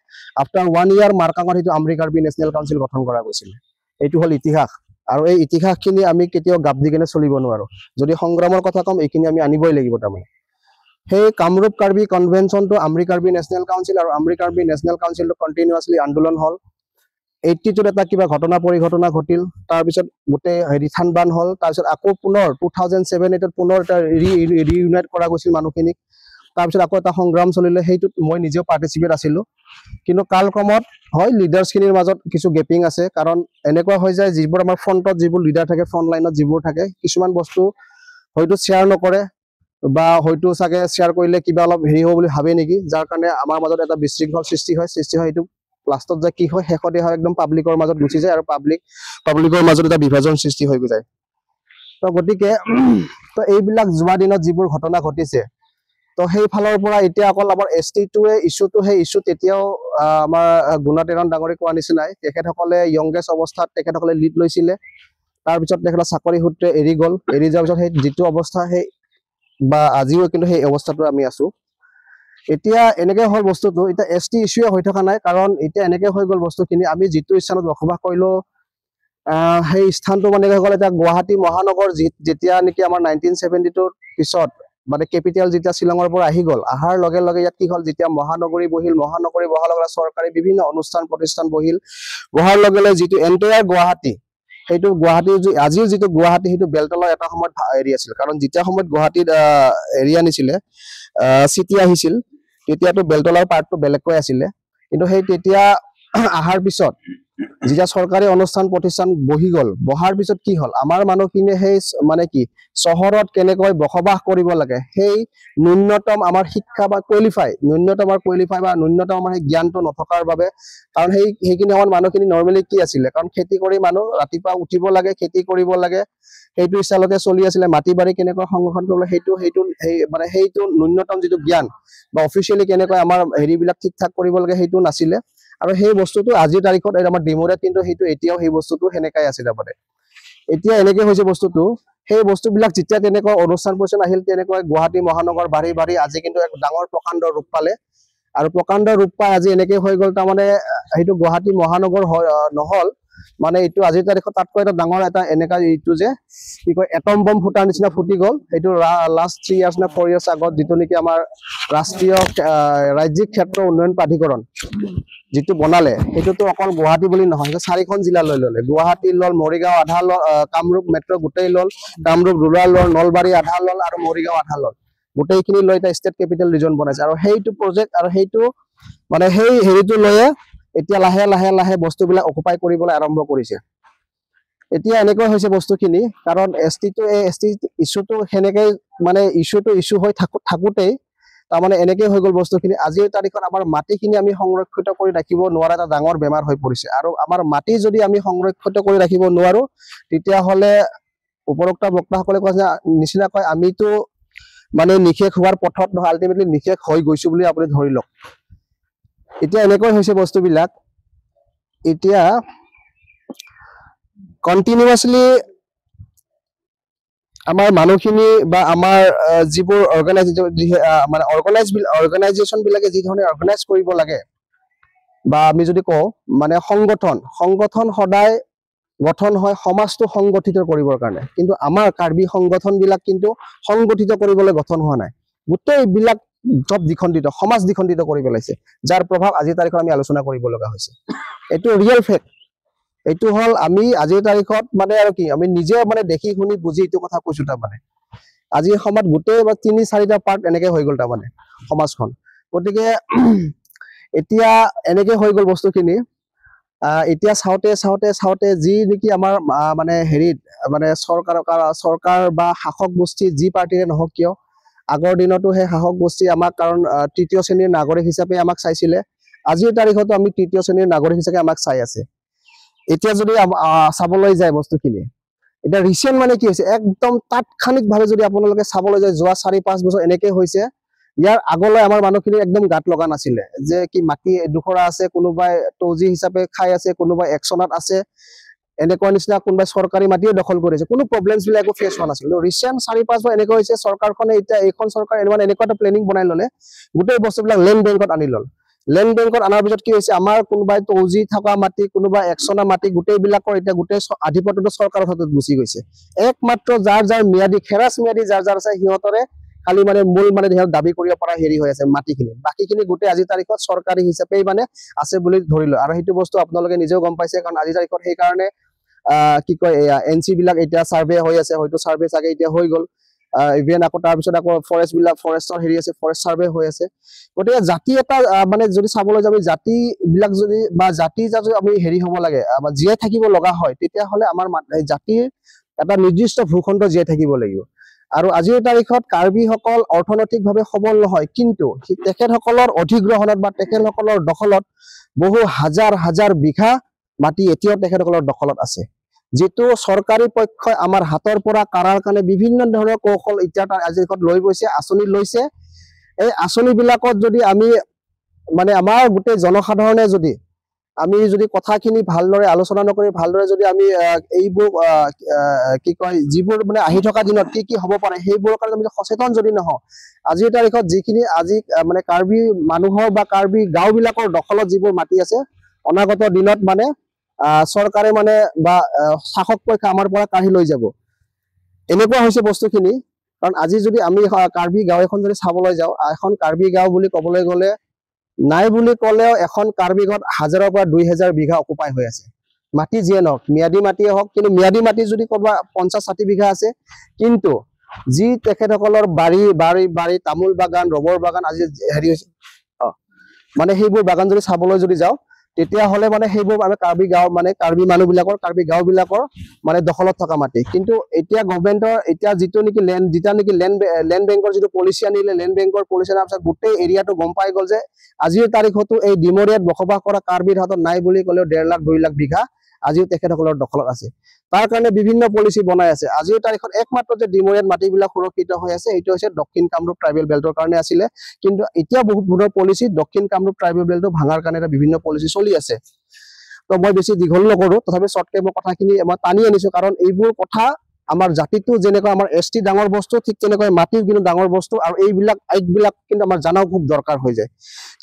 আফটাৰ 1 ইয়াৰ মাৰ্কাঙত সেইটো আমৰি কাৰ্বি নেশ্যনেল কাউন্সিল গঠন কৰা গৈছিল এইটো হ'ল ইতিহাস আৰু এই ইতিহাসখিনি আমি কেতিয়াও গাপ দি কিনে চলিব নোৱাৰোঁ যদি সংগ্ৰামৰ কথা কম এইখিনি আমি আনিবই লাগিব তাৰমানে সেই কামৰূপ কাৰ্বি কনভেনশ্যনটো আমৰি কাৰ্বি নেশ্যনেল কাউন্সিল আৰু আমৰি কাৰ্বি নেশ্যনেল কাউন্সিলটো কণ্টিনিউৱাছলি আন্দোলন হ'ল 82ত এটা কিবা ঘটনা ঘটিল তাৰপিছত গোটেই থানবান হ'ল তাৰপিছত আকৌ পুনৰ 2007-8ত পুনৰ এটা ৰিইউনাইট কৰা গৈছিল মানুহখিনিক তাৰপিছত আকৌ এটা সংগ্ৰাম চলিলে সেইটোত মই নিজেও পাৰ্টিচিপেট আছিলোঁ কিন্তু কালক্ৰমত হয় লিডাৰ্ছখিনিৰ মাজত কিছু গেপিং আছে কাৰণ এনেকুৱা হৈ যায় যিবোৰ আমাৰ ফ্ৰণ্টত যিবোৰ লিডাৰ থাকে ফ্ৰণ্ট লাইনত যিবোৰ থাকে কিছুমান বস্তু হয়তো শ্বেয়াৰ নকৰে বা হয়তো চাগে শ্বেয়াৰ কৰিলে কিবা অলপ হেৰি হ'ব বুলি ভাবে নেকি যাৰ কাৰণে আমাৰ মাজত এটা বিশৃংখল সৃষ্টি হয় এইটো লাষ্টত যে কি হয় শেষতে হয় একদম পাব্লিকৰ মাজত গুচি যায় আৰু পাব্লিকৰ মাজত এটা বিভাজন সৃষ্টি হৈ যায় তো গতিকে তো এইবিলাক যোৱা দিনত যিবোৰ ঘটনা ঘটিছে তো সেই ফালৰ পৰা এতিয়া অকল আমাৰ STটোৱে ইছ্যুটো সেই ইছ্যু তেতিয়াও আমাৰ গুণাতেৰণ ডাঙৰি কোৱা নিচিনাই তেখেতসকলে য়ংগেষ্ট অৱস্থাত তেখেতসকলে লিড লৈছিলে তাৰপিছত তেখেতৰ চাকৰি সূত্ৰে এৰি গ'ল এৰি যোৱাৰ পিছত সেই যিটো অৱস্থা সেই বা আজিও কিন্তু সেই অৱস্থাটো আমি আছোঁ এতিয়া এনেকৈ হ'ল বস্তুটো এতিয়া ST ইছ্যুৱে হৈ থকা নাই কাৰণ এতিয়া এনেকৈ হৈ গ'ল বস্তুখিনি আমি যিটো স্থানত বসবাস কৰিলোঁ সেই স্থানটো মানে হৈ গ'ল এতিয়া গুৱাহাটী মহানগৰ যেতিয়া নেকি আমাৰ 1972ৰ পিছত মানে কেপিটেল যেতিয়া শ্বিলঙৰ পৰা আহি গ'ল অহাৰ লগে লগে ইয়াত কি হ'ল যেতিয়া মহানগৰী বহাৰ লগে চৰকাৰী বিভিন্ন অনুষ্ঠান প্ৰতিষ্ঠান বহাৰ লগে লগে যিটো এণ্টায়াৰ গুৱাহাটী সেইটো আজিও যিটো গুৱাহাটী সেইটো বেলতলৰ এটা সময়ত এৰি আছিল কাৰণ যেতিয়া সময়ত গুৱাহাটীত এৰি আনিছিলে চিটি আহিছিল তেতিয়াতো বেলতলাৰ পাৰ্টটো বেলেগকৈ আছিলে কিন্তু সেই তেতিয়া অহাৰ পিছত যেতিয়া চৰকাৰী অনুষ্ঠান প্ৰতিষ্ঠান বহি গ'ল, বহাৰ পিছত কি হ'ল, আমাৰ মানুহখিনিয়ে সেই মানে কি চহৰত কেনেকৈ বসবাস কৰিব লাগে সেই ন্যূনতম আমাৰ শিক্ষা বা ন্যূনতম বা ন্যূনতম আমাৰ সেই জ্ঞানটো নথকাৰ বাবে, কাৰণ সেইখিনি আমাৰ মানুহখিনি নৰ্মেলি কি আছিলে, কাৰণ খেতি কৰি মানুহ ৰাতিপুৱা উঠিব লাগে, খেতি কৰিব লাগে, সেইটো ইচ্ছালতে চলি আছিলে। মাটি বাৰী কেনেকৈ সংৰক্ষণ কৰিব লাগে সেইটো ন্যূনতম যিটো জ্ঞান বা অফিচিয়েলি কেনেকৈ আমাৰ হেৰিবিলাক ঠিক ঠাক কৰিব লাগে সেইটো নাছিলে। আৰু সেই বস্তুটো আজিৰ তাৰিখত আমাৰ ডিমোৰিয়াত কিন্তু সেইটো এতিয়াও সেই বস্তুটো সেনেকাই আছে। তাৰমানে এতিয়া এনেকে হৈছে বস্তুটো, সেই বস্তুবিলাক যেতিয়া তেনেকুৱা অনুষ্ঠান প্ৰতিষ্ঠান আহিল, তেনেকৈ গুৱাহাটী মহানগৰ বাঢ়ি আজি কিন্তু এক ডাঙৰ প্ৰকাণ্ড ৰূপ পালে। আৰু প্ৰকাণ্ড ৰূপ পাই আজি এনেকে হৈ গ'ল, তাৰমানে সেইটো গুৱাহাটী মহানগৰ নহল, মানে এইটো আজিৰ তাৰিখত তাতকৈ এটা ডাঙৰ এটা এনেকা এইটো যে কি কয় এটম বম ফুটাৰ নিচিনা ফুটি গ'ল। সেইটো লাষ্ট 3 years নে 4 years আগত যিটো নেকি আমাৰ ৰাষ্ট্ৰীয় ৰাজ্যিক ক্ষেত্ৰ উন্নয়ন প্ৰাধিকৰণ যিটো বনালে, সেইটোতো অকল গুৱাহাটী বুলি নহয়, 4খন জিলা লৈ ললে। গুৱাহাটী লল, মৰিগাঁও আধা লল, কামৰূপ মেট্ৰ গোটেই লল, কামৰূপ ৰুৰাল লল, নলবাৰী আধা লল আৰু মৰিগাঁও আধা লল। গোটেইখিনি লৈ এটা ষ্টেট কেপিটেল ৰিজন বনাইছে। আৰু সেইটো প্ৰজেক্ট আৰু সেইটো মানে সেই হেৰিটো লৈয়ে এতিয়া লাহে বস্তুবিলাক অকুপাই কৰিবলৈ আৰম্ভ কৰিছে। এতিয়া এনেকৈ হৈছে বস্তুখিনি, কাৰণ এছটি ইছ্যুটো সেনেকৈ মানে ইছ্যু হৈ থাকোঁতেই তাৰমানে এনেকৈ হৈ গ'ল বস্তুখিনি। আজিৰ তাৰিখত আমাৰ মাটিখিনি আমি সংৰক্ষিত কৰি ৰাখিব নোৱাৰা এটা ডাঙৰ বেমাৰ হৈ পৰিছে। আৰু আমাৰ মাটি যদি আমি সংৰক্ষিত কৰি ৰাখিব নোৱাৰো, তেতিয়াহ'লে উপৰোক্ত বক্তাসকলে কোৱা নিচিনাকৈ আমিতো মানে নিশেষ হোৱাৰ পথত নহয়, আল্টিমেটলি নিশেষ হৈ গৈছো বুলি আপুনি ধৰি লওক। এতিয়া এনেকৈ হৈছে বস্তুবিলাক, এতিয়া কণ্টিনিউৱাছলি আমাৰ মানুহখিনি বা আমাৰ যিবোৰ অৰ্গেনাইজেশ্যন বিলাকে যি ধৰণে অৰ্গেনাইজ কৰিব লাগে, বা আমি যদি কওঁ মানে সংগঠন সদায় গঠন হয় সমাজটো সংগঠিত কৰিবৰ কাৰণে, কিন্তু আমাৰ কাৰ্বি সংগঠনবিলাক কিন্তু সংগঠিত কৰিবলৈ গঠন হোৱা নাই। গোটেইবিলাক জব দ্বিখণ্ডিত, সমাজ দ্বিখণ্ডিত কৰি পেলাইছে, যাৰ প্ৰভাৱ আজিৰ তাৰিখত আমি আলোচনা কৰিব লগা হৈছে। এইটো ৰিয়েল ফেক্ট। এইটো হ'ল আমি আজিৰ তাৰিখত মানে আৰু কি আমি নিজে মানে দেখি শুনি বুজি এইটো কথা কৈছো। তাৰমানে আজিৰ সময়ত গোটেই 3-4টা পাৰ্ট এনেকে হৈ গ'ল তাৰমানে সমাজখন। গতিকে এতিয়া এনেকে হৈ গ'ল বস্তুখিনি। এতিয়া চাওঁতে যি নেকি আমাৰ মানে হেৰিত মানে চৰকাৰ বা শাসক গোষ্ঠী যি পাৰ্টিৰে নহওক কিয়, আগৰ দিনতো সেই শাসক গোষ্ঠী আমাক কাৰণ তৃতীয় শ্ৰেণীৰ নাগৰিক হিচাপে আমাক চাইছিলে, আজিৰ তাৰিখতো আমি তৃতীয় শ্ৰেণীৰ নাগৰিক হিচাপে আমাক চাই আছে। এতিয়া যদি চাবলৈ যায় বস্তুখিনি, এতিয়া ৰিচেণ্ট মানে কি হৈছে, একদম তাৎক্ষণিকভাৱে যদি আপোনালোকে চাবলৈ যায়, যোৱা 4-5 বছৰ এনেকে হৈছে। ইয়াৰ আগলৈ আমাৰ মানুহখিনি একদম গাত লগা নাছিলে যে কি মাটি এডোখৰা আছে, কোনোবাই তৌজি হিচাপে খাই আছে, কোনোবাই একচনত আছে, এনেকুৱা নিচিনা কোনোবাই চৰকাৰী মাটিও দখল কৰিছে, কোনো প্ৰব্লেমছ বিলাক একো ফেচ হোৱা নাছিল। ৰিচেণ্ট 4-5 বছৰ এনেকুৱা হৈছে, চৰকাৰখনে এতিয়া এইখন চৰকাৰ এনেকুৱা এটা প্লেনিং বনাই ললে, গোটেই বস্তুবিলাক লেণ্ড বেংকত আনি লল। লেণ্ড বেংকত অনাৰ পিছত কি হৈছে, আমাৰ কোনোবাই তৌজি থকা মাটি, কোনোবাই একচনা মাটি, গোটেইবিলাকৰ এতিয়া গোটেই আধিপত্যটো চৰকাৰৰ হাতত গুচি গৈছে। একমাত্ৰ যাৰ ম্যাদী খেৰাচ ম্যাদী যাৰ আছে, সিহঁতৰে খালি মানে মূল মানে দাবী কৰিব পৰা হেৰি হৈ আছে মাটিখিনি। বাকীখিনি গোটেই আজিৰ তাৰিখত চৰকাৰী হিচাপেই মানে আছে বুলি ধৰি লয়। আৰু সেইটো বস্তু আপোনালোকে নিজেও গম পাইছে, কাৰণ আজিৰ তাৰিখত সেইকাৰণে কি কয় NC বিলাক এতিয়া চাৰ্ভে হৈ আছে, হয়তো চাৰ্ভে চাগে এতিয়া হৈ গ'ল। ইভেন আকৌ তাৰপিছত আকৌ ফৰেষ্টৰ হেৰি আছে, ফৰেষ্ট চাৰ্ভে হৈ আছে। গতিকে জাতি এটা মানে যদি চাবলৈ যাওঁ, জাতি বিলাক যদি বা জাতি যদি আমি হেৰি হ'ব লাগে বা জীয়াই থাকিব লগা হয়, তেতিয়াহ'লে আমাৰ জাতিৰ এটা নিৰ্দিষ্ট ভূখণ্ড জীয়াই থাকিব লাগিব। আৰু আজিৰ তাৰিখত কাৰ্বিসকল অৰ্থনৈতিকভাৱে সবল নহয়, কিন্তু তেখেতসকলৰ অধিগ্ৰহণত বা তেখেতসকলৰ দখলত বহু হাজাৰ বিঘা মাটি এতিয়াও তেখেতসকলৰ দখলত আছে, যিটো চৰকাৰী পক্ষই আমাৰ হাতৰ পৰা কাঢ়াৰ কাৰণে বিভিন্ন ধৰণৰ কৌশল এতিয়া আজিৰ তাৰিখত লৈ গৈছে, আঁচনি লৈছে। এই আঁচনিবিলাকত যদি আমি মানে আমাৰ গোটেই জনসাধাৰণে আমি যদি কথাখিনি ভালদৰে আলোচনা নকৰি, ভালদৰে যদি আমি এইবোৰ কি কয় যিবোৰ মানে আহি থকা দিনত কি হ'ব পাৰে সেইবোৰৰ কাৰণে আমি সচেতন যদি নহওঁ, আজিৰ তাৰিখত যিখিনি আজি মানে কাৰ্বি মানুহৰ বা কাৰ্বি গাঁওবিলাকৰ দখলত যিবোৰ মাটি আছে, অনাগত দিনত মানে চৰকাৰে মানে বা শাসক পক্ষই আমাৰ পৰা কাঢ়ি লৈ যাব। এনেকুৱা হৈছে বস্তুখিনি। কাৰণ আজি যদি আমি কাৰ্বি গাঁও এখন যদি চাবলৈ যাওঁ, এখন কাৰ্বি গাঁও বুলি ক'বলৈ গ'লে নাই বুলি ক'লেও এখন কাৰ্বি গাঁৱত 1000 পৰা 2000 বিঘা অকুপাই হৈ আছে। মাটি যিয়ে নহওক, ম্যাদী মাটিয়ে হওক, কিন্তু ম্যাদী মাটি যদি ক'ৰবাত 50-60 বিঘা আছে, কিন্তু যি তেখেতসকলৰ বাৰী তামোল বাগান, ৰবৰ বাগান আজি হেৰি হৈছে, মানে সেইবোৰ বাগান যদি চাবলৈ যদি যাওঁ, তেতিয়াহ'লে মানে সেইবোৰ আমি কাৰ্বি গাঁও মানে কাৰ্বি মানুহবিলাকৰ কাৰ্বি গাঁওবিলাকৰ মানে দখলত থকা মাটি কিন্তু এতিয়া গভৰ্ণমেণ্টৰ এতিয়া যিটো নেকি লেণ্ড বেংকৰ যিটো পলিচি আনিলে লেণ্ড বেংকৰ পলিচি অনাৰ পিছত গোটেই এৰিয়াটো গম পাই গ'ল যে আজিৰ তাৰিখতো এই ডিমৰিয়াত বসবাস কৰা কাৰ্বিৰ হাতত নাই বুলি ক'লেও 1.5 লাখ 2 লাখ বিঘা আজিও তেখেতসকলৰ দখলত আছে তাৰ কাৰণে বিভিন্ন পলিচি বনাই আছে আজিৰ তাৰিখত একমাত্ৰ যে ডিমৰিয়াত মাটিবিলাক সুৰক্ষিত হৈ আছে এইটো হৈছে দক্ষিণ কামৰূপ ট্ৰাইবেল বেল্টৰ কাৰণে আছিলে কিন্তু এতিয়া বহুত ধৰণৰ পলিচি দক্ষিণ কামৰূপ ট্ৰাইবেল বেল্টটো ভাঙাৰ কাৰণে বিভিন্ন পলিচি চলি আছে তো মই বেছি দীঘল নকৰো তথাপি শৰ্টকে মই কথাখিনি মই টানি আনিছো কাৰণ এইবোৰ কথা আমাৰ জাতিটো যেনেকৈ আমাৰ এসটি ডাঙৰ বস্তু ঠিক তেনেকৈ মাটিও কিন্তু ডাঙৰ বস্তু আৰু এইবিলাক কিন্তু আমাৰ জানাও খুব দৰকাৰ হৈ যায়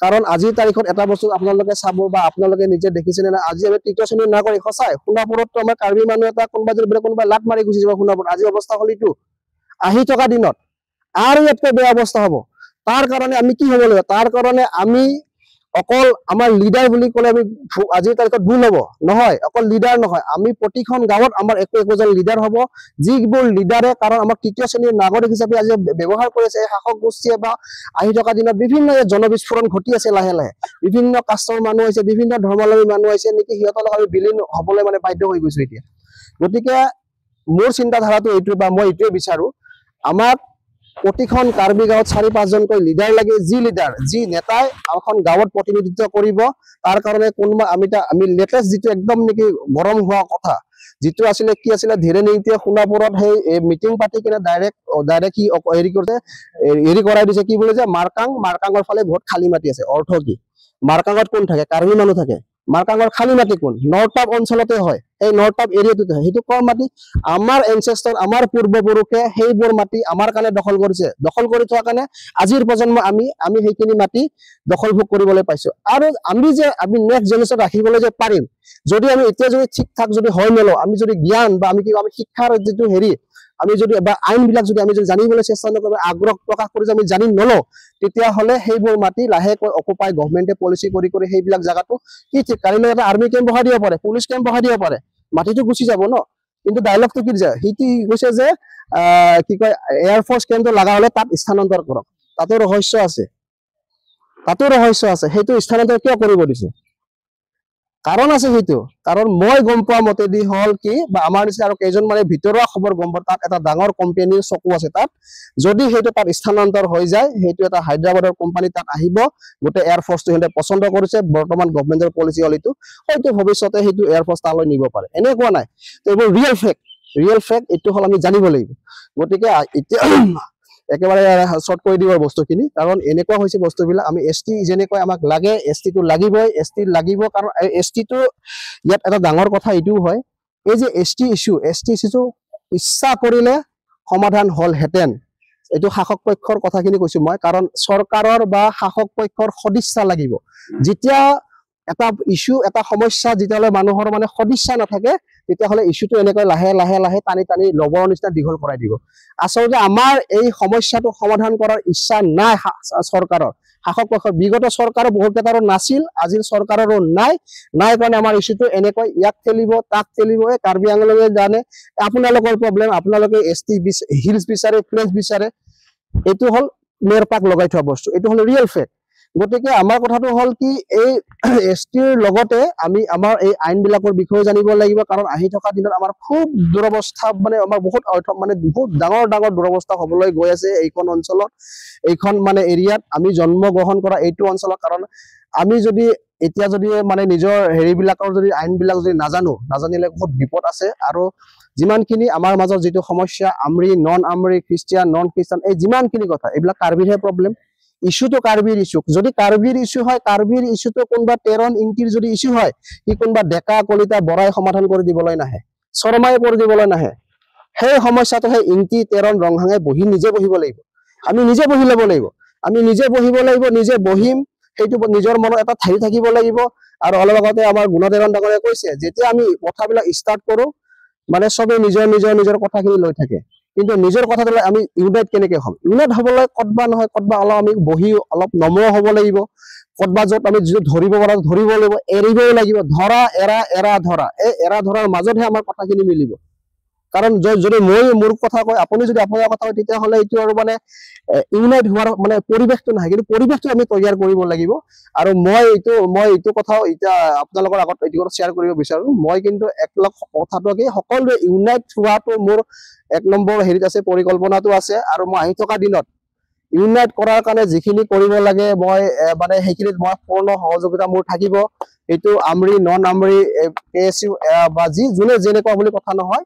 কাৰণ আজিৰ তাৰিখত এটা বস্তু আপোনালোকে চাব বা আপোনালোকে নিজে দেখিছে না আজি আমি তৃতীয় শ্ৰেণীৰ নাগৰিক সঁচাই সোণাপুৰততো আমাৰ কাৰ্বি মানুহ এটা কোনোবা লাট মাৰি গুচি যাব সোণাপুৰ আজি অৱস্থা হ'ল এইটো আহি থকা দিনত আৰু ইয়াতকৈ বেয়া অৱস্থা হ'ব তাৰ কাৰণে আমি কি হ'ব লাগিব তাৰ কাৰণে আমি অকল আমাৰ লিডাৰ বুলি ক'লে আমি আজিৰ তাৰিখত ভুল হ'ব নহয় অকল লিডাৰ নহয় আমি প্ৰতিখন গাঁৱত আমাৰ একোজন লিডাৰ হ'ব যিবোৰ লিডাৰে কাৰণ আমাৰ তৃতীয় শ্ৰেণীৰ নাগৰিক হিচাপে আজি ব্যৱহাৰ কৰিছে শাসক গোষ্ঠীয়ে বা আহি থকা দিনত বিভিন্ন জনবিস্ফোৰণ ঘটি আছে লাহে লাহে বিভিন্ন কাষ্টৰ মানুহ হৈছে বিভিন্ন ধৰ্মাৱলম্বী মানুহ হৈছে নেকি সিহঁতৰ লগত আমি বিলীন হ'বলৈ মানে বাধ্য হৈ গৈছো এতিয়া গতিকে মোৰ চিন্তাধাৰাটো এইটো বা মই এইটোৱে বিচাৰো আমাক প্ৰতিখন কাৰ্বি গাঁৱত 4-5 জনকৈ লিডাৰ লাগে যি নেতাই এখন গাঁৱত প্ৰতিনিধিত্ব কৰিব তাৰ কাৰণে কোনোবা আমি লেটেষ্ট যিটো একদম নেকি গৰম হোৱা কথা যিটো আছিলে কি আছিলে ধীৰে নিতে সোণাপুৰত সেই মিটিং পাতি কিনে ডাইৰেক্ট কি হেৰি কৰাই দিছে কি বোলে যে মাৰকাঙৰ ফালে বহুত খালী মাটি আছে অৰ্থ কি মাৰকাঙত কোন থাকে কাৰ্বি মানুহ থাকে মাৰকাঙৰ খালী মাটি কোন নৰ্থ আপ অঞ্চলতে হয় এই নৰ্থ আপ এৰিয়াটোতে হয় সেইটো কম মাটি আমাৰ এনচেষ্টাৰ আমাৰ পূৰ্বপুৰুষে সেইবোৰ মাটি আমাৰ কাৰণে দখল কৰি থোৱা কাৰণে আজিৰ প্ৰজন্ম আমি সেইখিনি মাটি দখলভোগ কৰিবলৈ পাইছো আৰু আমি নেক্সট জেনেৰেশ্যন ৰাখিবলৈ যে পাৰিম যদি আমি এতিয়া যদি ঠিক ঠাক যদি হয় নলওঁ আমি যদি জ্ঞান বা আমি শিক্ষাৰ যিটো হেৰি আমি যদি বা আইনবিলাক যদি আমি যদি জানিবলৈ চেষ্টা নকৰোঁ আগ্ৰহ প্ৰকাশ কৰি আমি জানি নলওঁ তেতিয়াহ'লে সেইবোৰ মাটি লাহেকৈ অকুপাই গভৰ্ণমেণ্টে পলিচি কৰি সেইবিলাক জাগাটো কি ঠিক কালিলৈ এটা আৰ্মি কেম্প বহাই দিব পাৰে পুলিচ কেম্প বহাই দিব পাৰে মাটিটো গুচি যাব ন কিন্তু ডায়লগটো কি যায় সিটি কৈছে যে কি কয় এয়াৰফোৰ্স কেন্দ্ৰ লগা হলে তাত স্থানান্তৰ কৰক তাতো ৰহস্য আছে সেইটো স্থানান্তৰ কিয় কৰিব দিছে কাৰণ আছে সেইটো কাৰণ মই গম পোৱা মতেদি হল কি বা আমাৰ নিচিনা আৰু কেইজন মানে ভিতৰুৱা খবৰ গম পোৱা তাত এটা ডাঙৰ কোম্পানীৰ চকু আছে তাত যদি সেইটো তাত স্থানান্তৰ হৈ যায় সেইটো এটা হায়দৰাবাদৰ কোম্পানী তাত আহিব গোটেই এয়াৰফোৰ্সটো সিহঁতে পছন্দ কৰিছে বৰ্তমান গভৰ্ণমেণ্টৰ পলিচি হ'ল এইটো হয়তো ভৱিষ্যতে সেইটো এয়াৰফোৰ্স তালৈ নিব পাৰে এনেকুৱা নাই তো এইবোৰ ৰিয়েল ফেক্ট এইটো হ'ল আমি জানিব লাগিব গতিকে এতিয়া একেবাৰে শৰ্ট কৰি দিব বস্তুখিনি কাৰণ এনেকুৱা হৈছে বস্তুবিলাক আমি এসটি যেনেকৈ আমাক লাগে এসটিটো লাগিবই লাগিব কাৰণ এসটিটো ইয়াত এটা ডাঙৰ কথা এইটোও হয় এই যে এসটি ইস্যু ইচ্ছা কৰিলে সমাধান হলহেঁতেন এইটো শাসক পক্ষৰ কথাখিনি কৈছো মই কাৰণ চৰকাৰৰ বা শাসক পক্ষৰ সদিচ্ছা লাগিব যেতিয়া এটা ইস্যু এটা সমস্যা যেতিয়ালৈ মানুহৰ মানে সদিচ্ছা নাথাকে তেতিয়াহ'লে ইস্যুটো এনেকৈ লাহে লাহে টানি লবৰ নিচিনা দীঘল কৰাই দিব আচলতে আমাৰ এই সমস্যাটো সমাধান কৰাৰ ইচ্ছা নাই চৰকাৰৰ শাসক পক্ষৰ বিগত চৰকাৰৰ বহুত কেইটাৰো নাছিল আজিৰ চৰকাৰৰো নাই কাৰণে আমাৰ ইস্যুটো এনেকৈ ইয়াক ঠেলিব তাক ঠেলিব কাৰ্বি আংলঙে জানে আপোনালোকৰ প্ৰব্লেম আপোনালোকে এসটি হিলছ বিচাৰে প্লেচ বিচাৰে এইটো হ'ল মেৰপাক লগাই থোৱা বস্তু এইটো হ'ল ৰিয়েল ফেক্ট গতিকে আমাৰ কথাটো হ'ল কি এই এসটিৰ লগতে আমি আমাৰ এই আইনবিলাকৰ বিষয়ে জানিব লাগিব কাৰণ আহি থকা দিনত আমাৰ খুব দুৰৱস্থা মানে আমাৰ বহুত ডাঙৰ দুৰৱস্থা হ'বলৈ গৈ আছে এইখন অঞ্চলত এইখন মানে এৰিয়াত আমি জন্ম গ্ৰহণ কৰা এইটো অঞ্চলত কাৰণ আমি যদি এতিয়া যদি মানে নিজৰ হেৰিবিলাকৰ যদি আইনবিলাক যদি নাজানিলে খুব বিপদ আছে আৰু যিমানখিনি আমাৰ মাজত যিটো সমস্যা Amri non Amri Christian non Christian এই যিমানখিনি কথা এইবিলাক কাৰ্বিৰহে প্ৰব্লেম ইস্যুটো কাৰ্বিৰ ইস্যু যদি কাৰ্বিৰ ইস্যু হয় কাৰ্বিৰ ইস্যুটো কোনোবা 13 ইঞ্চিৰ যদি ইস্যু হয় কি কোনোবা ডেকা কলিতা বৰাই সমাধান কৰি দিবলৈ নাহে শৰ্মাই কৰি দিবলৈ নাহে সেই সমস্যাটো সেই ইঞ্চি 13 ৰংহাঙে নিজে বহিব লাগিব আমি নিজে বহি ল'ব লাগিব নিজে বহিম সেইটো নিজৰ মনত এটা ঠাই থাকিব লাগিব আৰু অলপ আগতে আমাৰ গুণধৰণ ডাঙৰে কৈছে যেতিয়া আমি কথাবিলাক ষ্টাৰ্ট কৰো মানে সবে নিজৰ কথাখিনি লৈ থাকে কিন্তু নিজৰ কথাটো আমি ইউনাইট কেনেকৈ হ'ম ইউনাইট হ'বলৈ কতবা নহয় কতবা অলপ আমি বহি অলপ নম্ৰ হ'ব লাগিব কতবা য'ত আমি যিটো ধৰিব পৰা ধৰিব লাগিব এৰিবও লাগিব ধৰা এৰা ধৰা এই এৰা ধৰাৰ মাজতহে আমাৰ কথাখিনি মিলিব কাৰণ যদি মই মোৰ কথা কয় আপুনি যদি আপোনাৰ কথা কয় তেতিয়াহ'লে এইটো আৰু মানে ইউনাইট হোৱাৰ মানে পৰিৱেশটো নহয় কিন্তু পৰিৱেশটো আমি তৈয়াৰ কৰিব লাগিব আৰু মই এইটো কথাও এতিয়া আপোনালোকৰ আগত এইটো শ্বেয়াৰ কৰিব বিচাৰো মই কিন্তু একলগ কথাটো কি সকলোৱে ইউনাইট হোৱাটো মোৰ 1 নম্বৰ হেৰিত আছে পৰিকল্পনাটো আছে আৰু মই আহি থকা দিনত ইউনাইট কৰাৰ কাৰণে যিখিনি কৰিব লাগে মই মানে সেইখিনিত মই পূৰ্ণ সহযোগিতা মোৰ থাকিব এইটো আমৰি নন আমৰি PSU বা যোনে যেনেকুৱা বুলি কথা নহয়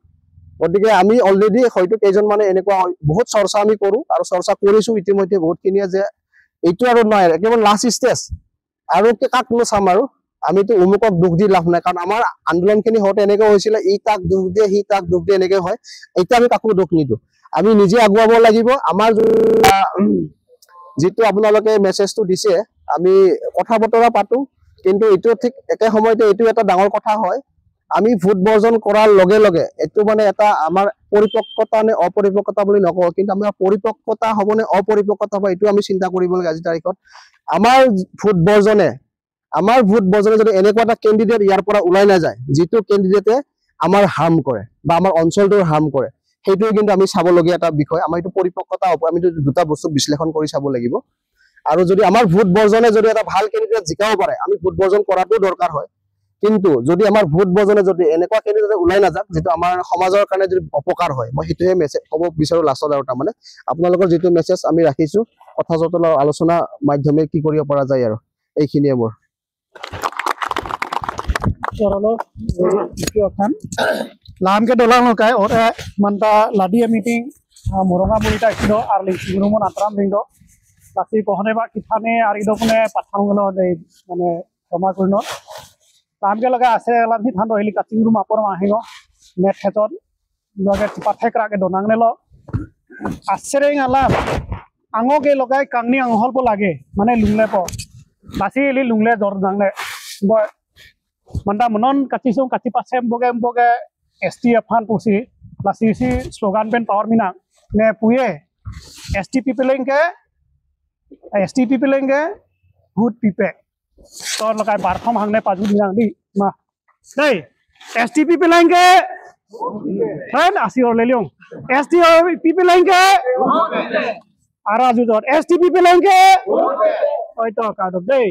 গতিকে আমি অলৰেডি হয়তো কেইজন মানে এনেকুৱা বহুত চৰ্চা আমি কৰো আৰু চৰ্চা কৰিছো ইতিমধ্যে বহুতখিনিয়ে যে এইটো আৰু নহয় একেবাৰে লাষ্ট ষ্টেজ আৰু কাকনো চাম আৰু আমিতো উমুকক দুখ দি লাভ নাই কাৰণ আমাৰ আন্দোলনখিনি হওঁতে এনেকৈ হৈছিলে ই তাক দুখ দিয়ে সি তাক দুখ দিয়ে এনেকৈ হয় এতিয়া আমি কাকো দুখ নিদিওঁ আমি নিজে আগুৱাব লাগিব আমাৰ যিটো আপোনালোকে মেছেজটো দিছে আমি কথা বতৰা পাতো কিন্তু এইটো ঠিক একে সময়তে এইটো এটা ডাঙৰ কথা হয় আমি ভোট বৰ্জন কৰাৰ লগে লগে এইটো মানে এটা আমাৰ পৰিপক্কতা নে অপৰিপক্কতা বুলি নকওঁ কিন্তু আমাৰ পৰিপক্কতা হ'ব নে অপৰিপক্কতা হ'ব এইটো আমি চিন্তা কৰিব লাগে আজি তাৰিখত আমাৰ ভোট বৰ্জনে যদি এনেকুৱা এটা কেণ্ডিডেট ইয়াৰ পৰা ওলাই নাযায় যিটো কেণ্ডিডেটে আমাৰ হাৰ্ম কৰে বা আমাৰ অঞ্চলটোৰ হাৰ্ম কৰে সেইটো কিন্তু আমি চাবলগীয়া এটা বিষয় আমাৰ এইটো পৰিপক্কতা হ'ব আমি দুটা বস্তু বিশ্লেষণ কৰি চাব লাগিব আৰু যদি আমাৰ ভোট বৰ্জনে যদি এটা ভাল কেণ্ডিডেট জিকাব পাৰে আমি ভোট বৰ্জন কৰাটো দৰকাৰ হয় কিন্তু যদি আমাৰ ভোট বৰ্জনে যদি এনেকুৱা কেণ্ডিডেট ওলাই নাযাক যেটো আমাৰ সমাজৰ কাৰণে যদি অপকাৰ হয় মই হেতুহে মেছেজ ক'ব বিচাৰো লাষ্টত আৰু তাৰমানে আপোনালোকৰ যেটো মেছেজ আমি ৰাখিছো কথা জতলৰ আলোচনা মাধ্যমে কি কৰিব পৰা যায় আৰু এইখিনিয়ে মোৰ Oralo, itu akan. Lam ke dolang lokai, ora manta ladi meeting, moronga bolita itu, arling sigurumon atram ringdo. Tapi kohane ba kitane arido pune patangolo deh, mana sama kulno. Lam ke lokai ase lam hit hando heli kacingrum apor mahingo, net heton, lokai cipatek rake donang nelo. Asereng alam, ango ke lokai kangni anghol po lage, mana lungle po. Basi li lungle dor dangle, boy. Manda menon kacisung kacipasem boge ST aphan pusi lasisi slogan pen power minang ne puye ST people lenge good people to lokai barkhom hangne paju dinang di ma dei ST people lenge kan asi or leliong ST people lenge ara judor ST people lenge oi to ka dei